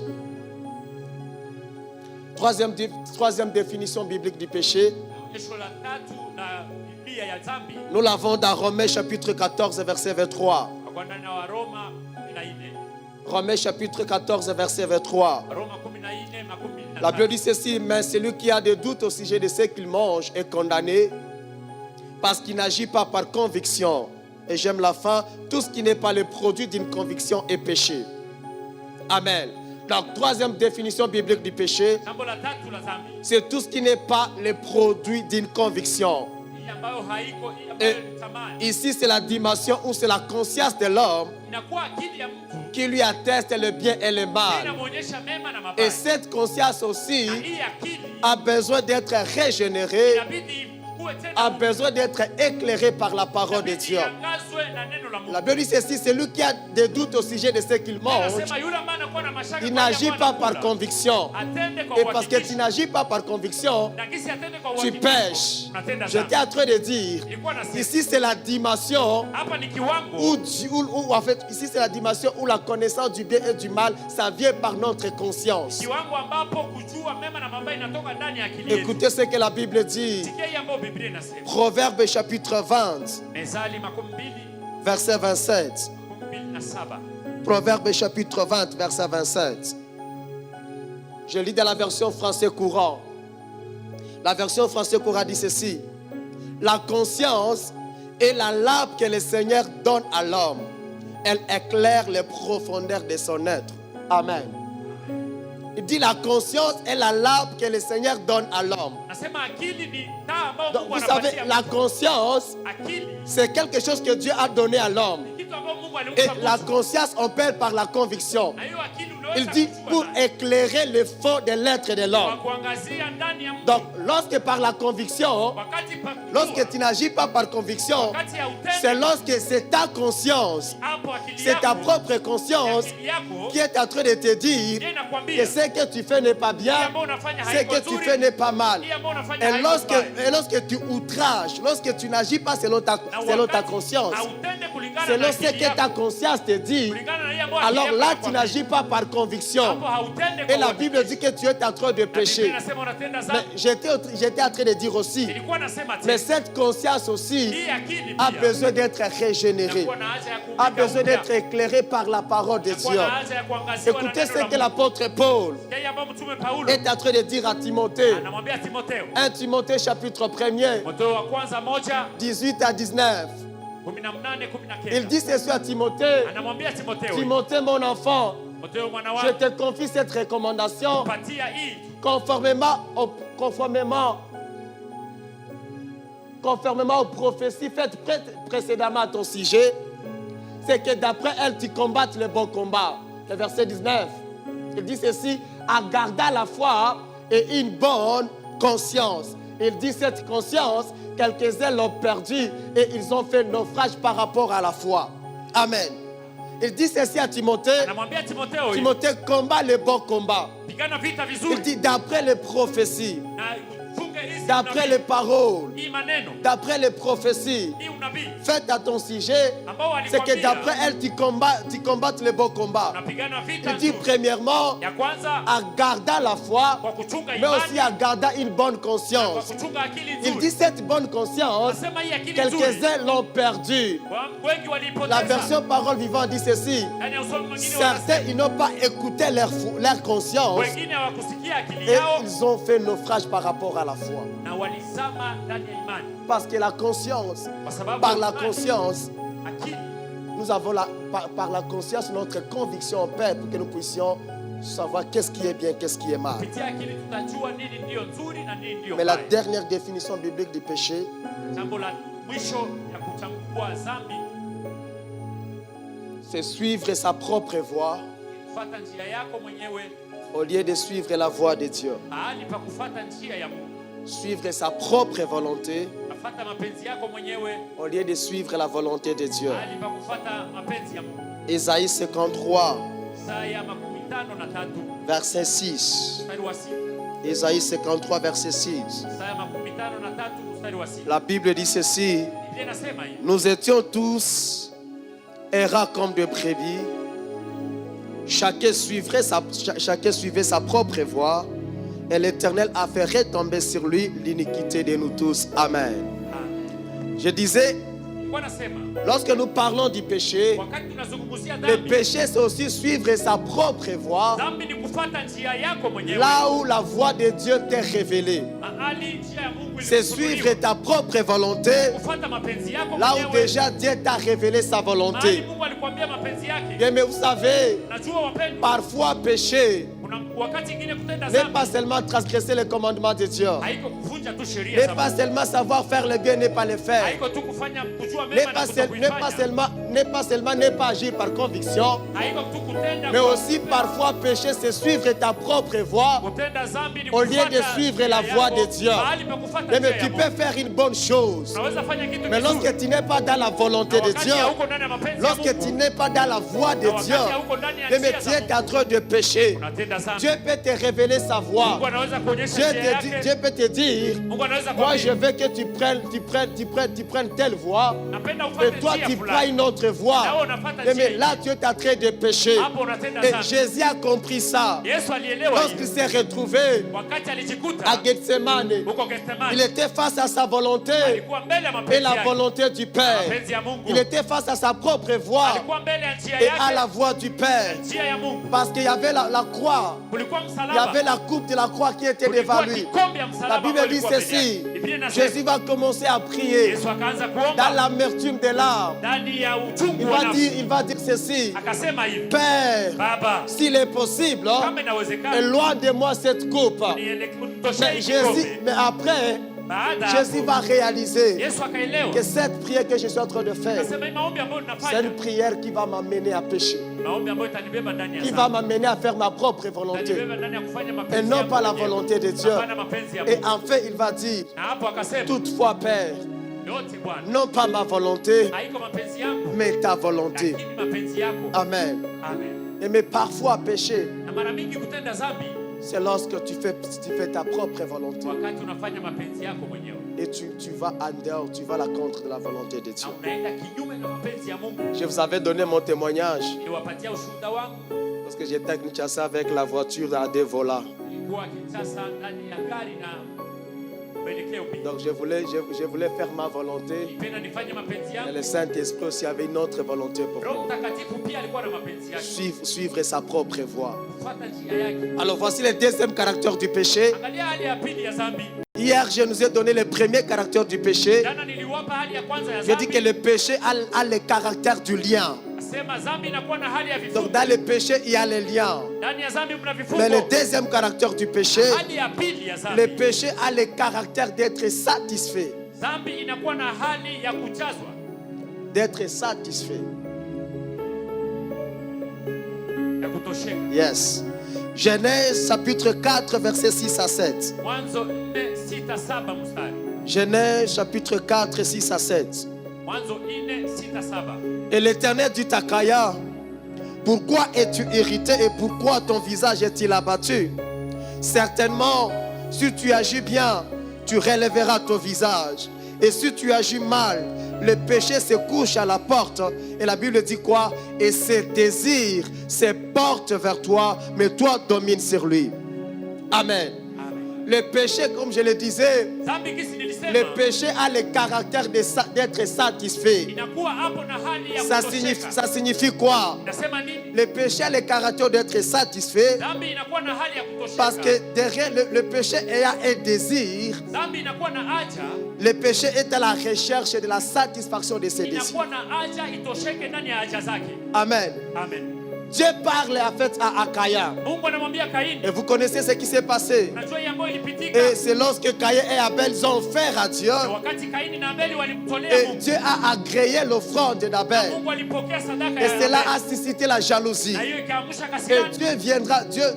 Troisième définition biblique du péché. Onyesho la tatu na Biblia ya dhambi Nous l'avons dans Romains chapitre 14, verset 23. kwa ndani ya Waroma 14. Romains chapitre 14, verset 23. Roma 14:23. La Bible dit ceci, mais celui qui a des doutes au sujet de ce qu'il mange est condamné parce qu'il n'agit pas par conviction. Et j'aime la fin, tout ce qui n'est pas le produit d'une conviction est péché. Amen. Donc, troisième définition biblique du péché, Jambo la tatu la dhambi c'est tout ce qui n'est pas le produit d'une conviction. hii ambayo haiko, hii ambayo Et ni tamani. ici, c'est la dimension où c'est la conscience de l'homme Inakuwa akili ya mtu qui lui atteste le bien et le mal. inamuonyesha mema na Et mabaya. cette conscience aussi Na hii akili a besoin d'être régénérée inabidi a besoin d'être éclairé par la parole de Dieu. La Bible dit ceci, celui qui a des doutes au sujet de ce qu'il mange, il n'agit pas par conviction. Et parce que tu n'agis pas par conviction, tu pêches. J'étais en train de dire, ici c'est la dimension où en fait, ici c'est la dimension où la connaissance du bien et du mal, ça vient par notre conscience. Écoutez ce que la Bible dit. Proverbe chapitre 20, verset 27. Proverbe chapitre 20, verset 27. Je lis dans la version français courant. La version français courant dit ceci. La conscience est la lampe que le Seigneur donne à l'homme. Elle éclaire les profondeurs de son être. Amen. Il dit la conscience est la lampe que le Seigneur donne à l'homme. Donc, vous savez, la conscience, c'est quelque chose que Dieu a donné à l'homme. Et la conscience, on perd par la conviction. Il dit pour éclairer le fond de l'être de l'homme. Donc, lorsque par la conviction, lorsque tu n'agis pas par conviction, c'est lorsque c'est ta conscience, c'est ta propre conscience qui est en train de te dire que ce que tu fais n'est pas bien, ce que tu fais n'est pas mal. Et lorsque tu outrages, lorsque tu n'agis pas selon ta conscience, selon ce que ta conscience te dit, alors là tu n'agis pas par conviction. Et la Bible dit que tu es en train de pécher. Mais j'étais en train de dire aussi, mais cette conscience aussi a besoin d'être régénérée, a besoin d'être éclairée par la parole de Dieu. Écoutez ce que l'apôtre Paul est en train de dire à Timothée. 1 Timothée chapitre 1er, 18 à 19. Il dit ceci à Timothée. Timothée, mon enfant, je te confie cette recommandation conformément aux prophéties faites précédemment à ton sujet. C'est que d'après elle, tu combattes le bon combat. Le verset 19. Il dit ceci, en gardant la foi et une bonne conscience. Il dit cette conscience, quelques-uns l'ont perdue et ils ont fait naufrage par rapport à la foi. Amen. Il dit ceci à Timothée. Timothée combat le bon combat. Il dit d'après les prophéties, d'après les paroles, d'après les prophéties faites à ton sujet, c'est que d'après elle tu combattes le bon combat. Il dit premièrement en gardant la foi, mais aussi en gardant une bonne conscience. Il dit cette bonne conscience, quelques-uns l'ont perdue. La version parole vivante dit ceci, certains ils n'ont pas écouté leur conscience et ils ont fait naufrage par rapport à la foi. Parce que la conscience, par la conscience, nous avons par la conscience notre conviction en paix pour que nous puissions savoir qu'est-ce qui est bien, qu'est-ce qui est mal. Mais la dernière définition biblique du péché, c'est suivre sa propre voie au lieu de suivre la voie de Dieu. Suivre sa propre volonté au lieu de suivre la volonté de Dieu. Ésaïe 53, verset 6. Ésaïe 53, verset 6. La Bible dit ceci, nous étions tous errants comme de brebis, chacun suivait sa propre voie, et l'Éternel a fait retomber sur lui l'iniquité de nous tous. Amen. Je disais, lorsque nous parlons du péché, le péché c'est aussi suivre sa propre voie, là où la voie de Dieu t'est révélée. C'est suivre ta propre volonté, là où déjà Dieu t'a révélé sa volonté. Bien, mais vous savez, parfois pécher, wakati ingine kutenda n'est dhambi pas seulement transgresser les commandements de Dieu. haiko kuvunja tu sheria N'est za pas Mungu. seulement savoir faire le bien, n'est pas le faire. Haiko tu kufanya kujua N'est mema pas, na kutokuifanya. seulement ne pas agir par conviction, Haiko tu kutenda mais kwa aussi kupenda. parfois pécher, c'est suivre ta propre voie Kutenda dhambi ni au lieu de kufuata suivre la njia voie yako, de Dieu. mahali pa kufuata Mais njia tu ya peux Mungu. faire une bonne chose. Unaweza fanya kitu Mais kizuri. lorsque tu n'es pas dans la volonté Na de wakati Dieu, hauko ndani ya mapenzi ya lorsque Mungu, tu n'es pas dans la voie de na wakati Dieu, hauko ndani ya mais njia tu za es Mungu, en train de pécher. unatenda dhambi. Dieu peut te révéler sa voie. Mungu anaweza kuonyesha Dieu, njia yake. Dieu peut te dire, Mungu anaweza moi je kuambia, veux que tu prennes telle voie. napenda Et ufanye toi njia tu prends fulani. une autre Na voie. wewe unafuata Mais njia là tu es en train de pécher. hapo unatenda Et dhambi. Jésus a compris ça. Yesu alielewa Lorsqu'il hiyo. s'est retrouvé Wakati alijikuta à Gethsemane, huko Gethsemane, il était face à sa volonté alikuwa mbele ya et mapenzi la yake. volonté du Père. Mapenzi ya Mungu. Il était face à sa propre voie Alikuwa mbele ya njia et à la yake, voie du Père. njia ya Mungu. Parce qu'il y avait la croix, Kulikuwa il y msalaba. avait la coupe de la croix qui était devant Kulikuwa lui. kikombe ya La msalaba Bible ambao dit ulikuwa mbele ceci, yake. Biblia inasema, Jésus va commencer à prier Yesu akaanza dans kuomba l'amertume des larmes. ndani ya uchungu wa nafsi. Il va dire ceci, Akasema hivi, Père, Baba, s'il est possible, kama inawezekana, éloigne de moi cette coupe. unitoshe Mais, hiki kikombe. mais après, Baada ya Jésus hapo, va réaliser Yesu akaelewa. que cette prière que je suis en train de faire, Akasema hii maombi ambayo c'est ninafanya, une prière qui va m'amener à pécher, maombi ambayo itanibeba ndani ya qui va dhambi. m'amener à faire ma propre volonté, Itanibeba ndani ya kufanya et mapenzi non yangu pas la mwenyewe. volonté de Dieu. Hapana mapenzi ya Et Mungu. enfin, il va dire, Na hapo akasema, toutefois, Père, yote Bwana, non pas ma volonté, haiko mapenzi yangu, mais ta volonté. lakini mapenzi yako. Amen. Amen. Mais parfois, pécher, Na mara mingi kutenda dhambi c'est lorsque tu fais ta propre volonté. wakati unafanya mapenzi yako mwenyewe Et tu vas en dehors, tu vas à la contre de la volonté de Dieu. na unaenda kinyume na mapenzi ya Mungu. Je vous avais donné mon témoignage Niwapatia ushuhuda wangu. parce que j'étais à Kinshasa avec la voiture à 2 volants. Nilikuwa Kinshasa ndani ya gari na mwelekeo pia. Donc je voulais faire ma volonté. Nilipenda nifanye mapenzi Et yangu. le Saint-Esprit aussi avait une autre volonté pour Roho moi. Mtakatifu pia alikuwa na mapenzi yake. Suivre sa propre voie. Kufuata njia yake. Alors voici le deuxième caractère du péché. Angalia hali ya pili ya dhambi. Hier, je nous ai donné le premier caractère du péché. Jana niliwapa hali ya kwanza ya Je dis que dhambi. le péché a le caractère du lien. Nasema dhambi inakuwa na hali ya Donc vifungo. dans le péché, il y a le lien. Ndani ya dhambi mna Mais vifungo. le deuxième caractère du péché, Hali ya pili ya le dhambi. péché a le caractère d'être satisfait. Dhambi inakuwa na hali ya kujazwa. D'être satisfait. Ya kutosheka. Yes. Genèse chapitre 4, versets 6 à 7. Mwanzo 4:6-7 mstari. Genèse chapitre 4, 6 à 7. Mwanzo 4:6-7. Et l'Éternel dit à Caïn, pourquoi es-tu irrité et pourquoi ton visage est-il abattu? Certainement, si tu agis bien, tu relèveras ton visage. Et si tu agis mal, le péché se couche à la porte. Et la Bible dit quoi? Et ses désirs se portent vers toi, mais toi domines sur lui. Amen. Amen. Le péché, comme je le disais, Dhambi kisi nilisema. le péché a le caractère d'être satisfait. Inakuwa hapo na hali ya Ça signifie quoi? Nasema nini? Le péché a le caractère d'être satisfait Dhambi inakuwa na hali ya kutosheka. parce que derrière le péché ayant un désir, Dhambi inakuwa na haja, le péché est à la recherche de la satisfaction de ses désirs. inakuwa na haja itosheke ndani ya haja zake. Amen. Amen. Dieu parle en fait à Caïn. Mungu anamwambia Kaini. Et vous connaissez ce qui s'est passé. Najua hii ambayo ilipitika. Et c'est lorsque Caïn et Abel ont offert à Dieu. Na wakati Kaini na Abeli walimtolea Et Mungu. Dieu a agréé l'offrande d'Abel. Mungu alipokea sadaka Et ya cela Abeli. a suscité la jalousie. Na hiyo ikaamsha Et kasirani.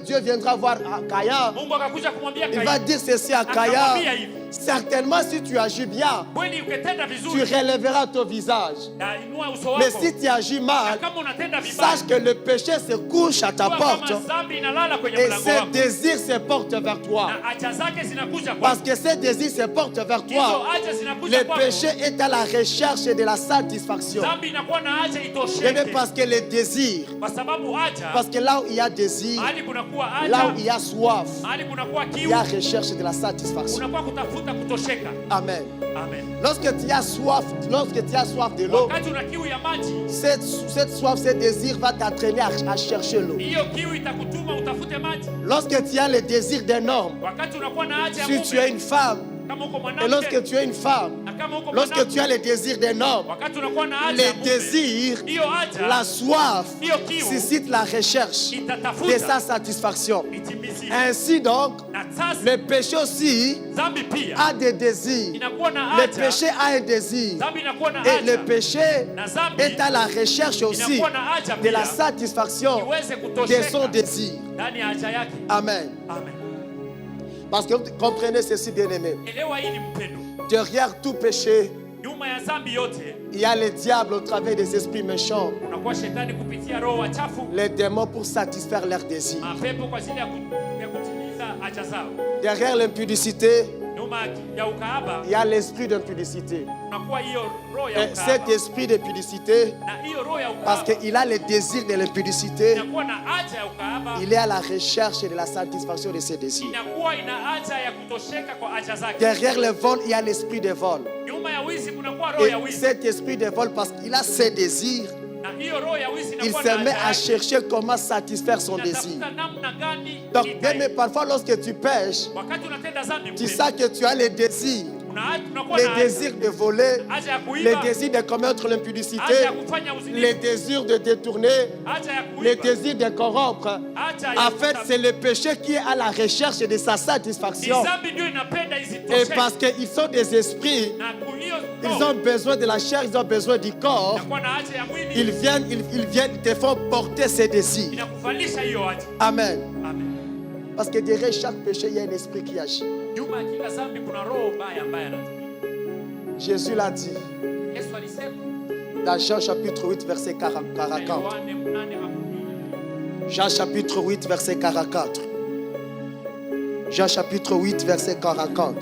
Dieu viendra voir Caïn. Mungu akakuja kumwambia Il va Kaini. dire ceci à Akamwambia Caïn. hivi. Certainement, si tu agis bien, Kweli ukitenda tu vizuri, relèveras ton visage. na inua uso Mais wako. si tu agis Na mal, kama unatenda vibaya, sache que le péché se couche à ta jua porte kama dhambi inalala kwenye et mlango ses wako. désirs se portent vers toi. Na haja zake zinakuja Parce kwako. que ces désirs se portent vers Hizo toi. haja zinakuja Le kwako. péché est à la recherche de la satisfaction. Dhambi inakuwa na haja Mais itosheke. parce que le désir, Kwa sababu haja, parce que là où il y a désir, mahali kunakuwa là où haja, il y a soif, mahali kunakuwa il kiu, y a recherche de la satisfaction. unakuwa kutafuta kutosheka. Amen. Amen. Lorsque tu as soif de l'eau, Wakati una kiu ya maji, cette soif, ce désir va t'entraîner à chercher l'eau. hiyo kiu itakutuma utafute maji. Lorsque tu as le désir d'un homme, Wakati unakuwa na haja ya si tu es mume, une femme, kama uko et lorsque mwanamke, tu es une femme, na Lorsque tu as les désirs d'un homme, les désirs, la soif suscite la recherche de sa satisfaction. Ainsi donc, le péché aussi a des désirs. Le péché a un désir. Et le péché est à la recherche aussi de la satisfaction de son désir. Amen. Parce que vous comprenez ceci, bien-aimé. Derrière tout péché, il y a le diable au travers des esprits méchants, les démons pour satisfaire leurs désirs. Derrière l'impudicité, il y a l'esprit d'impudicité. Et cet esprit d'impudicité, parce qu'il a le désir de l'impudicité, il est à la recherche de la satisfaction de ses désirs. Derrière le vol, il y a l'esprit de vol. Et cet esprit de vol, parce qu'il a ses désirs, il se met à chercher comment satisfaire son désir. Donc, mais parfois, lorsque tu pêches, tu sais que tu as les désirs. Les désirs de voler, les désirs de commettre l'impudicité, les désirs de détourner, les désirs de corrompre. En fait, c'est le péché qui est à la recherche de sa satisfaction. Et parce qu'ils sont des esprits, ils ont besoin de la chair, ils ont besoin du corps. Ils viennent te font porter ces désirs. Amen. Parce que derrière chaque péché, il y a un esprit qui agit. Jésus l'a dit dans Jean chapitre 8, verset 40. Jean chapitre 8, verset 44. Jean chapitre 8, verset 40.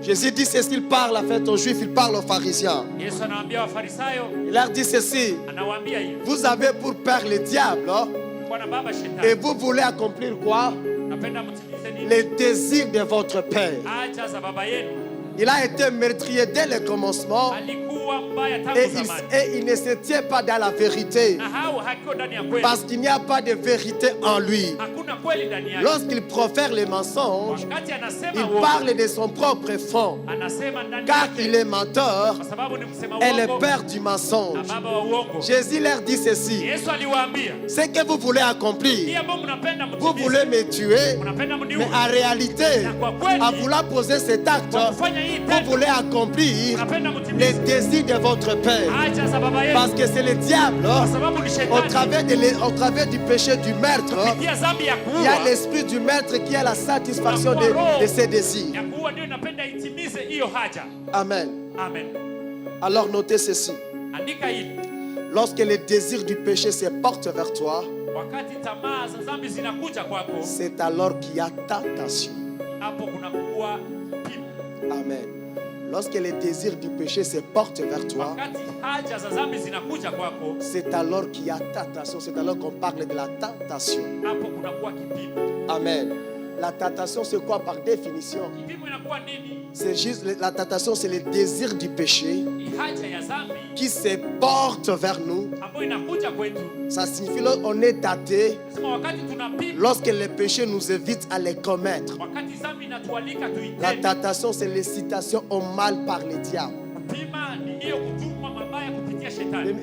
Jésus dit ceci, il parle en fait aux Juifs, il parle aux pharisiens. Il leur dit ceci: vous avez pour père le diable, et vous voulez accomplir quoi? Les désirs de votre père. Il a été meurtrier dès le commencement et il ne se tient pas dans la vérité parce qu'il n'y a pas de vérité en lui. Lorsqu'il profère les mensonges, il parle de son propre fond, car il est menteur et le père du mensonge. Jésus leur dit ceci: ce que vous voulez accomplir, vous voulez me tuer, mais en réalité, en voulant poser cet acte, vous voulez accomplir les désirs de votre père. Parce que c'est le diable, au travers du péché du meurtre, il y a l'esprit du meurtre qui a la satisfaction de ses désirs. Amen. Alors notez ceci: lorsque les désirs du péché se portent vers toi, c'est alors qu'il y a tentation. Amen. Lorsque les désirs du péché se portent vers toi, c'est alors qu'il y a tentation. C'est alors qu'on parle de la tentation. Amen. La tentation, c'est quoi par définition? C'est juste, la tentation, c'est le désir du péché qui se porte vers nous. Ça signifie qu'on est tenté lorsque le péché nous évite à les commettre. La tentation, c'est l'incitation au mal par le diable.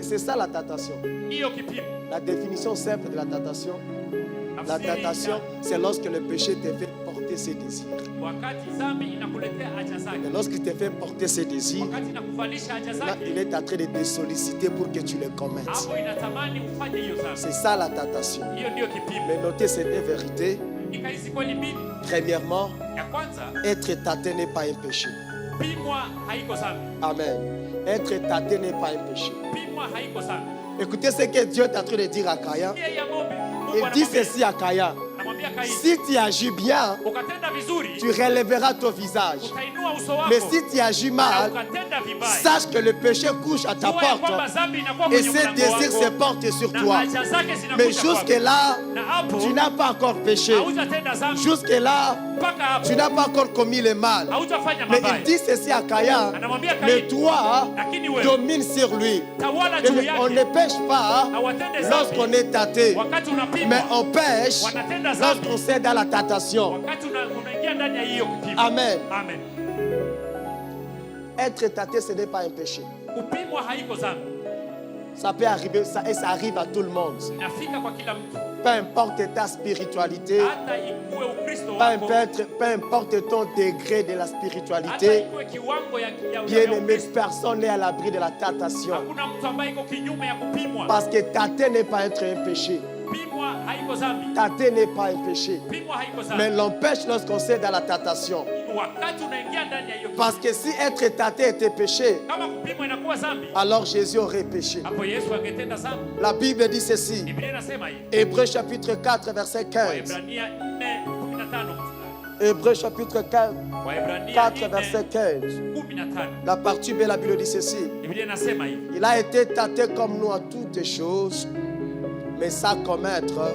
C'est ça la tentation. La définition simple de la tentation. La tentation, c'est lorsque le péché te fait porter ses désirs. Et lorsqu'il te fait porter ses désirs, là, il est en train de te solliciter pour que tu le commettes. C'est ça la tentation. Mais notez ces deux vérités. Premièrement, être tenté n'est pas un péché. Amen. Être tenté n'est pas un péché. Écoutez ce que Dieu est en train de dire à Caïn. Il dit ceci à Caïn: si tu agis bien, tu relèveras ton visage. Mais si tu agis mal, sache que le péché couche à ta porte et ses désirs se portent sur toi. Mais jusque-là, tu n'as pas encore péché. Jusque-là, tu n'as pas encore commis le mal. Mais il dit ceci à Caïn: mais toi, domine sur lui. On ne pêche pas lorsqu'on est tenté, mais on pêche lorsqu'on est dans la tentation. Amen. être tâté, ce n'est pas un péché. Kupimwa haiko dhambi. Ça peut arriver, et ça arrive à tout le monde. Inafika kwa kila mtu. Peu importe ta spiritualité, Hata ikuwe Ukristo peu importe ton degré de la hata spiritualité, ikuwe kiwango ya bien aimé, Ukristo. personne n'est à l'abri de la tentation. Hakuna mtu ambaye iko kinyume ya kupimwa. Parce que tâter n'est pas être un péché. Kupimwa haiko dhambi. Tâter n'est pas un péché. Kupimwa haiko Mais dhambi. l'empêche lorsqu'on est dans la tentation. Wakati unaingia ndani ya hiyo Parce que si être tâté était péché, kama kupimwa inakuwa dhambi, alors Jésus aurait péché. hapo Yesu angetenda dhambi. La Bible dit ceci. Biblia inasema hivi. Hébreux chapitre 4, verset 15. Waebrania 4:15 mstari. Hébreux chapitre 4, Waebrania 4 verset 15. 4:15. La partie B, la Bible dit ceci. Biblia inasema hivi. Il a été tâté comme nous à toutes choses, mais sans commettre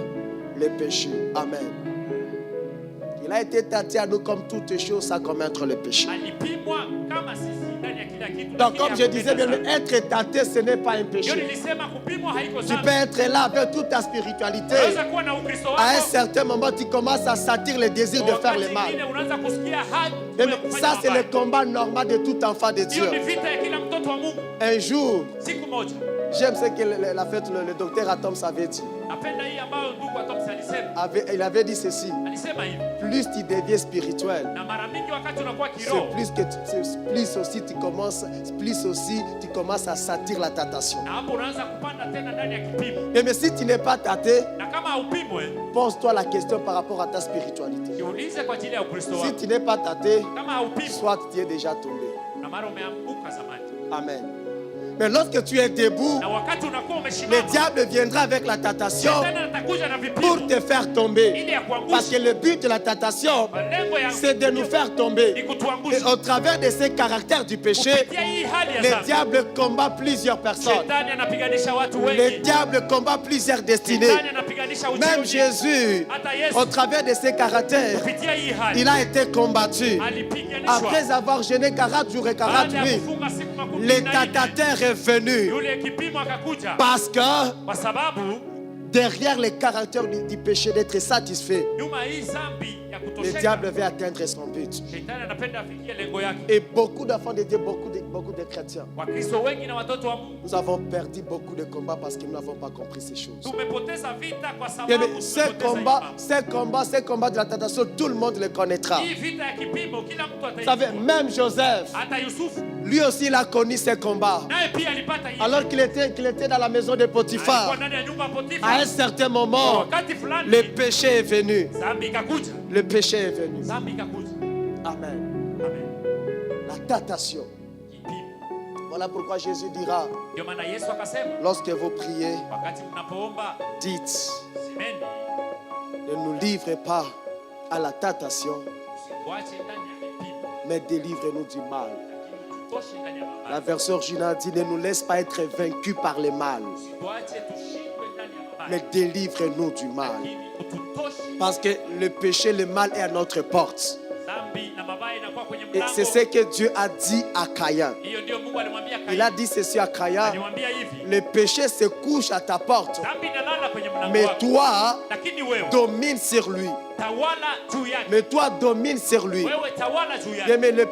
les péchés. Amen. Il a été tâté à nous comme toutes choses, sans commettre les péchés. Alipimwa kama sisi ndani ya kila kitu. Donc comme je disais, bien, être tâté, ce n'est pas un Ndio péché. nilisema kupimwa haiko Tu dhambi. peux être là avec toute ta spiritualité. Unaweza kuwa na Ukristo À un wako. certain moment, tu commences à sentir le désir de faire le Wakati mal. mwingine unaanza kusikia haja Et ya kufanya ça, c'est le mabaya. combat normal de tout enfant de Dieu. Hiyo ni vita ya kila mtoto wa Mungu. Un jour, Siku moja. j'aime ce que la fête, le docteur Atoms avait dit. Napenda hii ambayo ndugu Atomsi alisema. Il avait dit ceci. Alisema hivi. Plus tu deviens spirituel, Na mara mingi wakati unakuwa c'est kiroho, plus aussi tu commences à sentir la tentation. na hapo unaanza kupanda tena ndani ya kipimo. Mais si tu n'es pas tâté, Na kama haupimwe, pose-toi la question par rapport à ta spiritualité. jiulize kwa ajili ya Ukristo Si wako. tu n'es pas tâté, Kama haupimwi, soit tu es déjà tombé. na mara umeanguka zamani. Amen. Mais lorsque tu es debout, Na wakati unakuwa le umesimama, diable viendra avec la tentation Shetani atakuja na vipimo pour te faire tomber. ili ya Parce que kuangusha. le but de la tentation, Malengo ya c'est de nous faire ni tomber. Et kutuangusha. au travers de ces caractères du péché, Kupitia hii hali ya le dhambi, diable combat plusieurs personnes. Shetani anapiganisha watu Le wengi. diable combat plusieurs destinées. Shetani anapiganisha Même uchumi. Jésus, Hata Yesu au travers de ses caractères, kupitia hii hali il a été combattu. alipiganishwa. Après avoir jeûné 40 jours et 40 Baada ya nuits, kufunga siku makumi le na nne, tentateur est venu. yule kipimo akakuja Parce que kwa sababu derrière les caractères du péché d'être satisfait, nyuma hii dhambi ya le kutosheka, diable veut atteindre son but. Shetani anapenda afikie lengo yake. Et beaucoup d'enfants de Dieu, beaucoup de chrétiens, Wakristo wengi na watoto wa Mungu nous avons perdu beaucoup de combats parce que nous n'avons pas compris ces choses. tumepoteza vita kwa Bien, sababu mais ces combats de la tentation, tout le monde les connaîtra. hii vita ya kipimo kila mtu Vous savez, ataijua. même Joseph, Hata Yusufu lui aussi, il a connu ces combats. naye pia alipata hii. Alors qu'il était dans la maison de Alikuwa Potiphar, ndani ya nyumba ya Potifa. à un certain moment, Wakati fulani le péché est venu. dhambi ikakuja. Le péché est venu. Dhambi ikakuja. Amen. Amen. La tentation. Kipimo. Voilà pourquoi Jésus dira, Ndio maana Yesu akasema lorsque vous priez, wakati mnapoomba dites, semeni ne nous livrez pas à la tentation, usituache ndani ya kipimo, mais délivre-nous du mal. lakini tutoshe ndani ya La mabaya. version originale dit, ne nous laisse pas être vaincus par le mal, Usituache tushindwe ndani ya mais mabaya, délivre-nous du mal. lakini ututoshe. Parce que le péché, le mal est à notre porte. Dhambi na mabaya inakuwa kwenye Et mlango. c'est ce que Dieu a dit à Caïn. Hiyo ndio Mungu alimwambia Il a Kaini. dit ceci à Caïn, Alimwambia hivi, le péché se couche à ta porte, dhambi inalala kwenye mlango mais wako, toi, lakini wewe domine sur lui. tawala juu yake. Mais toi, domine sur lui. Wewe tawala juu Bien, yake. mais le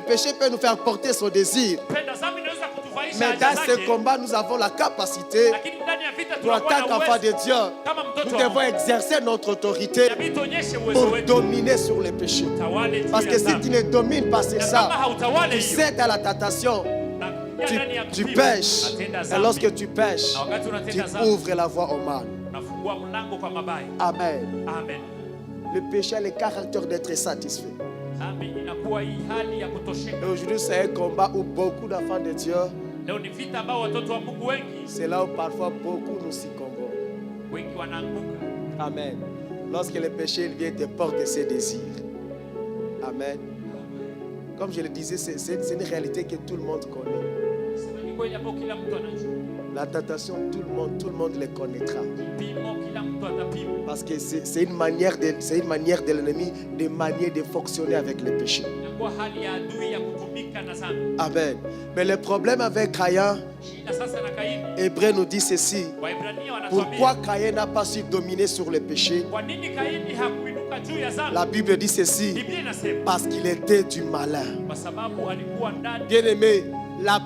péché peut nous faire porter son désir. Penda dhambi inaweza kutufaisha Mais haja dans ce zake, combat, nous avons la capacité, lakini ndani ya vita pour en tunakuwa tant na qu'enfant de uwezo. Dieu, Kama nous mtoto wa devons Mungu, exercer notre autorité inabidi tuonyeshe uwezo pour wetu. dominer sur le péché. Tawale juu Parce ya que si dhambi. tu ne domines pas sur Na ça, kama hautawale tu hiyo, cèdes à la tentation, na kuingia ndani ya tu kipimo, pêches. unatenda Et dhambi. lorsque tu pêches, Na wakati tu unatenda dhambi, ouvres la voie au mal. unafungua mlango kwa mabaya. Amen. Amen. Le péché a le caractère d'être satisfait. Dhambi inakuwa hii hali ya kutosheka. Et aujourd'hui, c'est un combat où beaucoup d'enfants de Dieu, Leo ni vita ambao watoto wa Mungu wengi c'est là où parfois beaucoup nous succombons. wengi wanaanguka. Amen. Lorsque le péché il vient te porter ses désirs. Amen. Comme je le disais, c'est une réalité que tout le monde connaît. Sema ni kweli hapo, kila mtu anajua. La tentation, tout le monde le connaîtra. Pimo, kila mtu atapima. Parce que c'est une manière de l'ennemi de manier de fonctionner avec le péché. Inakuwa hali ya adui ya kutumika na dhambi. Amen. Mais le problème avec Caïn, Shida sasa na Kaini. Hébreu nous dit ceci. Waebrania Pourquoi wanatuambia Caïn n'a pas su dominer sur le péché? kwa nini Kaini hakuinuka kutoka juu ya dhambi. La Bible dit ceci, Biblia inasema parce qu'il était du malin. kwa sababu alikuwa ndani. Bien aimé, la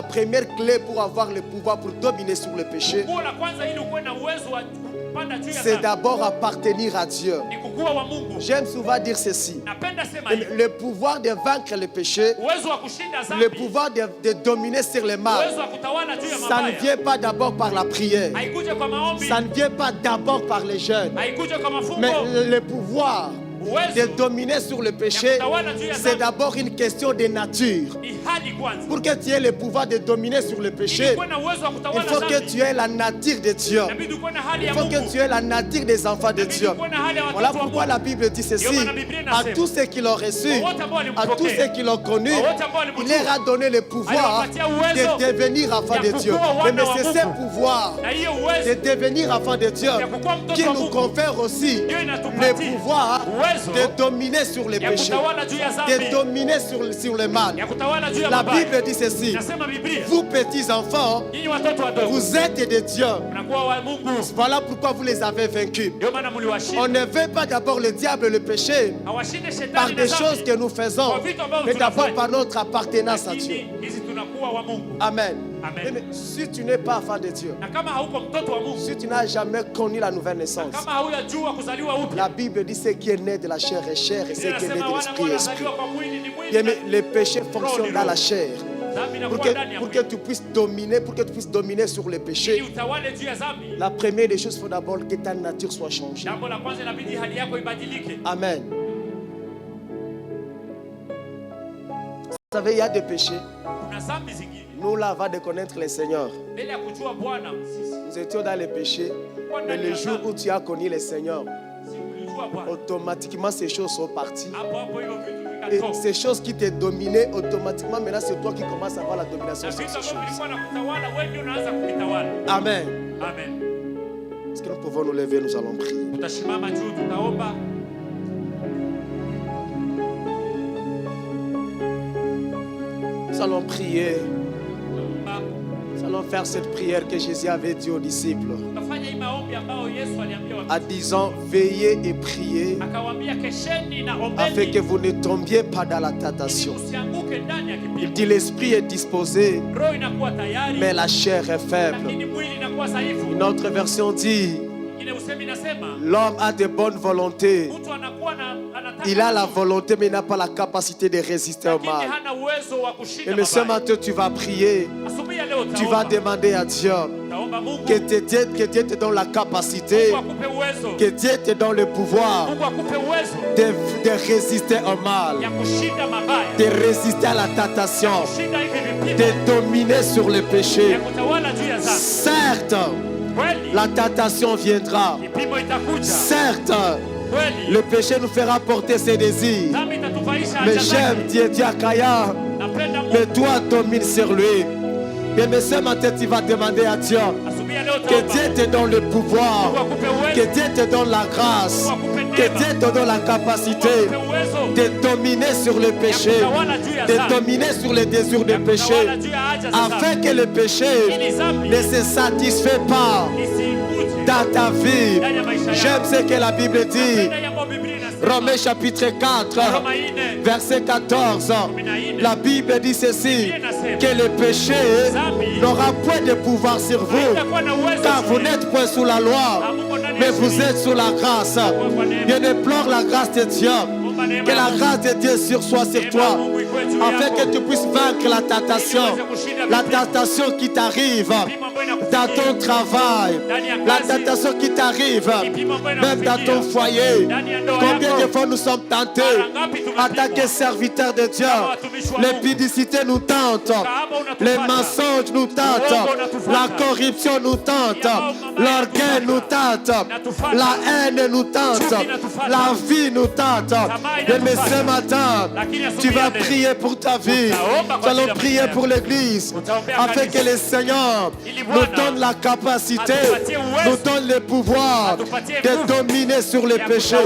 première clé pour avoir le pouvoir pour dominer sur le péché, Funguo la kwanza ili ukuwe na uwezo wa kupanda juu ya c'est dhambi d'abord appartenir à Dieu. ni kukuwa wa Mungu. J'aime souvent dire ceci. Napenda sema hivi. Le pouvoir de vaincre le péché, Uwezo wa kushinda le dhambi, pouvoir de dominer sur le mal, uwezo wa kutawala juu ya ça ne mabaya. vient pas d'abord par la prière. Haikuje kwa maombi, Ça ne vient pas d'abord par les jeûnes. haikuje kwa mafungo. Mais le pouvoir de Uwezo dominer sur le péché, c'est d'abord une question de nature. ni hali kwanza. Pour que tu aies le pouvoir de dominer sur le péché, Ili kuwe na uwezo wa il kutawala faut que dhambi, tu aies la nature de Dieu. inabidi kuwe na hali Il ya faut que Mungu. tu aies la nature des enfants de Inabidi Dieu. kuwe na hali ya Voilà watoto wa pourquoi Mungu. la Bible dit ceci. À tous ceux qui l'ont reçu, à tous ceux qui l'ont connu, il leur a donné le pouvoir de devenir enfants de Dieu. Mais c'est ce pouvoir Na hiyo de uwezo devenir enfant de Dieu qui nous confère aussi ndio le inatupatia pouvoir uwezo de dominer sur le ya péché, kutawala juu ya de dhambi, dominer sur le mal. ya kutawala juu ya La mabaya. Bible dit ceci. Nasema Biblia, Vous petits enfants, nyinyi watoto wadogo vous êtes de Dieu. mnakuwa wa Mungu. Voilà pourquoi vous les avez vaincus. Ndio maana On mliwashinda. ne veut pas d'abord le diable, le péché, Hawashinde par shetani na des choses dhambi, que nous faisons, mais d'abord par notre appartenance à Dieu. lakini hizi tunakuwa wa Mungu. Amen. Amen. Mais si tu n'es pas enfant de Dieu, Na kama hauko mtoto wa Mungu, si tu n'as jamais connu la nouvelle naissance, kama hauyajua kuzaliwa upya, la Bible dit ce qui est né de la chair est chair et ce qui est né inasema de wana l'esprit est esprit. wanazaliwa kwa mwili ni mwili. Bien, mais le péché fonctionne dans la chair. Dhambi Pour inakuwa ndani ya que mwili. tu puisses dominer, pour que tu puisses dominer sur le Ili péché, utawale juu ya dhambi, la première des choses, il faut d'abord que ta nature soit changée. jambo la kwanza inabidi hali yako ibadilike. Amen. Vous savez, il y a des péchés. Kuna dhambi zingine Nous, là, avant de connaître le Seigneur, mbele ya kujua Bwana, sisi nous étions dans les péchés. Mais le jour où tu as connu le Seigneur, si kulijua Bwana, automatiquement ces choses sont parties. hapo hapo hivyo vitu Et vikatoka. ces choses qui te dominaient, automatiquement, maintenant c'est toi qui commences à avoir la domination Na sur vitu ces ambavyo choses. vilikuwa na kutawala, wewe ndio unaanza kuvitawala. Amen. Amen. Est-ce que nous pouvons nous lever, nous allons prier. Tutasimama juu, tutaomba. Nous allons prier. Tutaomba. Nous allons faire cette prière que Jésus avait dit aux disciples. Tutafanya hii maombi ambayo Yesu aliambia watu. En disant, veillez et priez Akawaambia kesheni na afin que ombeni vous ne tombiez pas dans la ili tentation. usianguke ndani ya Il kipimo. dit, l'esprit est disposé, Roho inakuwa tayari, mais la chair est faible. lakini mwili inakuwa dhaifu. Une autre version dit, Ingine usemi nasema l'homme a de bonnes volontés. mtu anakuwa na anataka Il a la mazuri, volonté, mais il n'a pas la capacité de résister au lakini mal. hana uwezo wa kushinda Et ce mabaya. matin, tu vas prier. Asubuhi ya leo Tu vas utaomba. demander à Dieu Utaomba Mungu, que Dieu te donne la capacité, Mungu akupe uwezo. que Dieu te donne le pouvoir Mungu akupe uwezo de résister au mal, ya kushinda mabaya. de résister à la tentation, Kushinda hivi vipimo. de dominer sur le Ya péché. kutawala juu ya dhambi. Certes, Kweli la tentation viendra. kipimo itakuja. Certes, Kweli le péché nous fera porter ses désirs. dhambi itatufaisha Mais haja j'aime zake. Dieu Akaya, Napenda mais Mungu. toi domine sur lui. Bien, mais ce matin, tu vas demander à Dieu Asubuhi ya leo que utaomba. Dieu te donne le Mungu pouvoir, akupe que uwezo. Dieu te donne la grâce, que Dieu te donne la Mungu capacité akupe uwezo. de dominer sur le péché, Ya kutawala juu ya de dhambi. dominer sur les désirs de Ya péché, kutawala juu ya haja za afin dhambi. que le péché Ili dhambi ne se satisfait pas isikuje dans ta vie. ndani ya maisha yako. J'aime ce que la Bible dit. Napenda yambo Biblia inasema. Romains chapitre 4, Roma 4, verset 14. La Bible dit ceci, que le péché n'aura point de pouvoir sur vous, haitakuwa na uwezo car juu vous yenu. n'êtes point sous la loi, mais vous êtes sous la grâce. Je implore la grâce de Dieu, que la grâce de Dieu soit sur toi, afin que tu puisses vaincre la tentation qui t'arrive dans ton travail, la tentation qui t'arrive même dans ton foyer. Combien de fois nous sommes tentés en tant que serviteurs de Dieu? L'impudicité nous tente, les mensonges nous tentent, la corruption nous tente, l'orgueil nous tente, la haine nous tente, la vie nous tente. Mais ce matin, tu vas prier pour ta vie. Nous allons prier pour l'Église, afin que le Seigneur nous donne la capacité, nous donne le pouvoir de dominer sur le péché,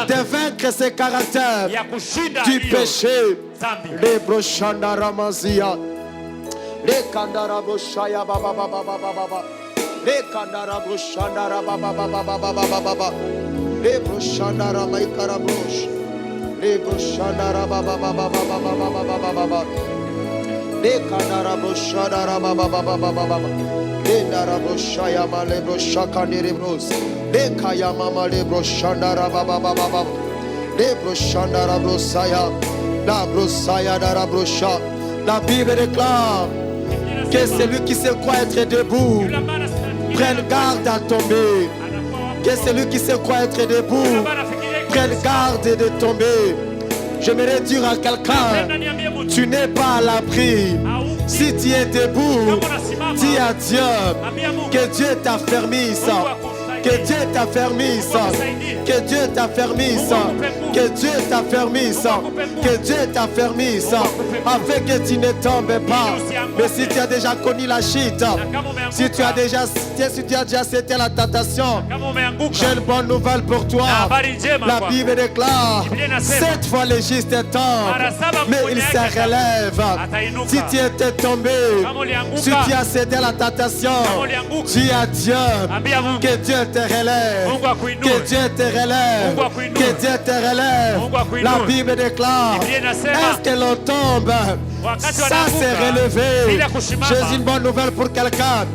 de vaincre ses caractères ya kushinda du hiyo péché. dhambi. Lebro Shandaramazia. Le Kandarabo Shaya Baba Baba Baba Baba. Le Kandarabo Shandara Baba Baba Baba Baba Baba. Lebro Shandara Maikarabrosh. Lebro Shandara Baba Baba Baba Baba Baba Baba. Lekanarabro Shadara Baba Baba Baba Baba. Lendarabro Shayama Lebro Shakaniribros. Lekayama Lebro Shandara Baba Baba Baba. Lebro Shandara Brosaya. La Brosaya Darabrosha. La Bible déclare que celui qui se croit être debout prenne garde à tomber. Que celui qui se croit être debout prenne garde de tomber. J'aimerais dire à quelqu'un, tu n'es pas à l'abri. Si tu es debout, dis à Dieu que Dieu t'affermisse. Que Dieu t'affermisse, que Dieu t'affermisse, que Dieu t'affermisse, que Dieu t'affermisse, afin que tu ne tombes pas. Mais si tu as déjà connu la chute, si tu as déjà cédé la tentation, j'ai une bonne nouvelle pour toi. La Bible déclare, 7 fois le juste tombent, mais il se relève. Si tu étais tombé, si tu as cédé la tentation, dis à Dieu que Dieu te relève, que Dieu te relève, que Dieu te relève. La Bible déclare, est-ce que l'on tombe? Ça s'est relevé. J'ai une bonne nouvelle pour quelqu'un.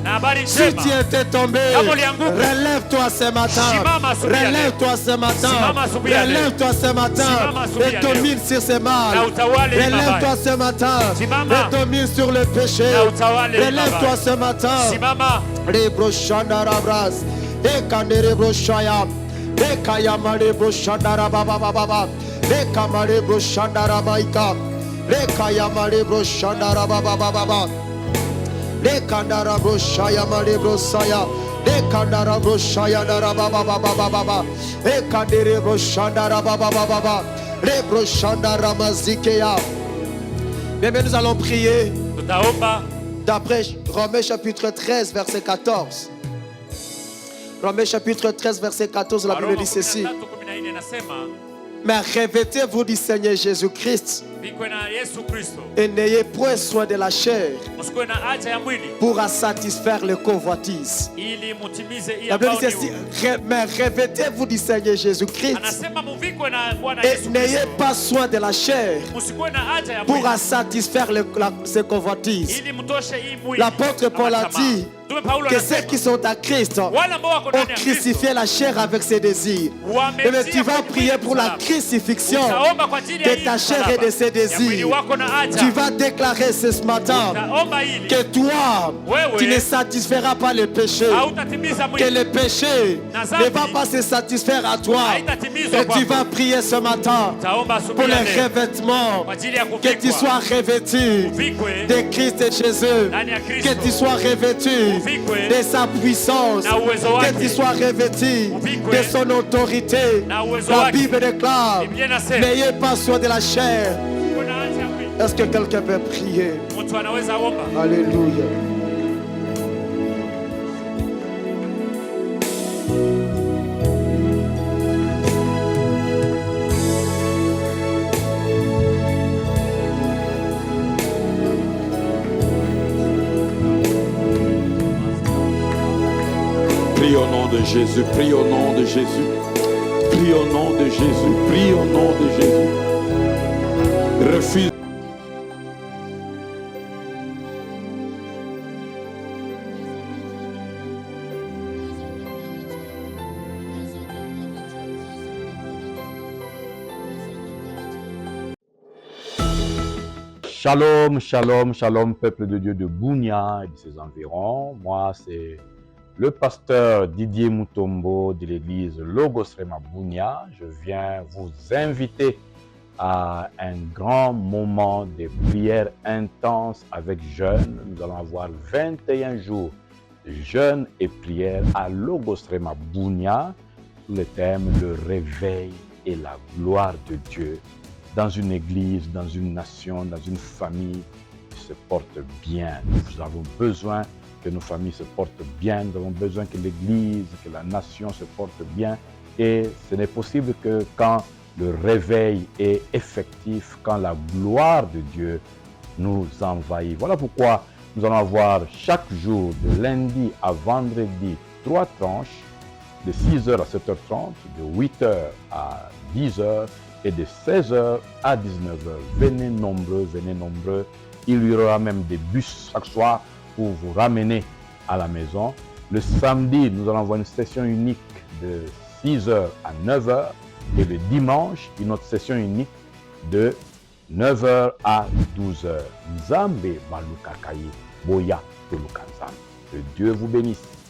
Si tu étais tombé, relève-toi ce matin. Relève-toi ce matin. Relève-toi ce matin et domine sur ce mal. Relève-toi ce matin et domine sur le péché. Relève-toi ce matin. Les brochandarabras. Ekandere broshaya, ekayamare broshandara baba baba, ekamare broshandara maika, ekayamare broshandara baba baba, ekandara broshaya mare brosaya, ekandara broshaya dara baba baba baba, ekandere broshandara baba baba, le broshandara mazikeya. Mais nous allons prier d'après Romains chapitre 13 verset 14. Romains chapitre 13, verset 14, la Bible dit ceci. Mais revêtez-vous du Seigneur Jésus-Christ et n'ayez point soin de la chair pour satisfaire les convoitises. La Bible dit ceci. Mais revêtez-vous du Seigneur Jésus-Christ et n'ayez pas soin de la chair pour satisfaire ces convoitises. L'apôtre Paul a dit que ceux qui sont à Christ ont crucifié la chair avec ses désirs. Et mais tu vas prier pour la crucifixion de ta chair et de ses désirs. Tu vas déclarer ce matin que toi, tu ne satisferas pas le péché. Que le péché ne va pas se satisfaire à toi. Et tu vas prier ce matin pour le revêtement. Que tu sois revêtu de Christ et Jésus. Que tu sois revêtu de sa puissance, que tu sois revêtu de son autorité. La Bible déclare, n'ayez pas soin de la chair. Est-ce que quelqu'un peut prier? Alléluia. Prie au nom de Jésus, prie au nom de Jésus, prie au nom de Jésus, prie au nom de Jésus. Refuse. Shalom, shalom, shalom, peuple de Dieu de Bunia et de ses environs. Moi, c'est le pasteur Didier Mutombo de l'église Logos Rema Bunia. Je viens vous inviter à un grand moment de prière intense avec jeûne. Nous allons avoir 21 jours de jeûne et prière à Logos Rema Bunia sous le thème le réveil et la gloire de Dieu dans une église, dans une nation, dans une famille qui se porte bien. Nous avons besoin que nos familles se portent bien, nous avons besoin que l'église, que la nation se porte bien. Et ce n'est possible que quand le réveil est effectif, quand la gloire de Dieu nous envahit. Voilà pourquoi nous allons avoir chaque jour, de lundi à vendredi, 3 tranches de 6h à 7h30, de 8h à 10h et de 16h à 19h. Venez nombreux, venez nombreux. Il y aura même des bus chaque soir pour vous ramener à la maison. Le samedi, nous allons avoir une session unique de 6h à 9h et le dimanche, une autre session unique de 9h à 12h. Nzambe balukakaye boya tolukanzam. Que Dieu vous bénisse.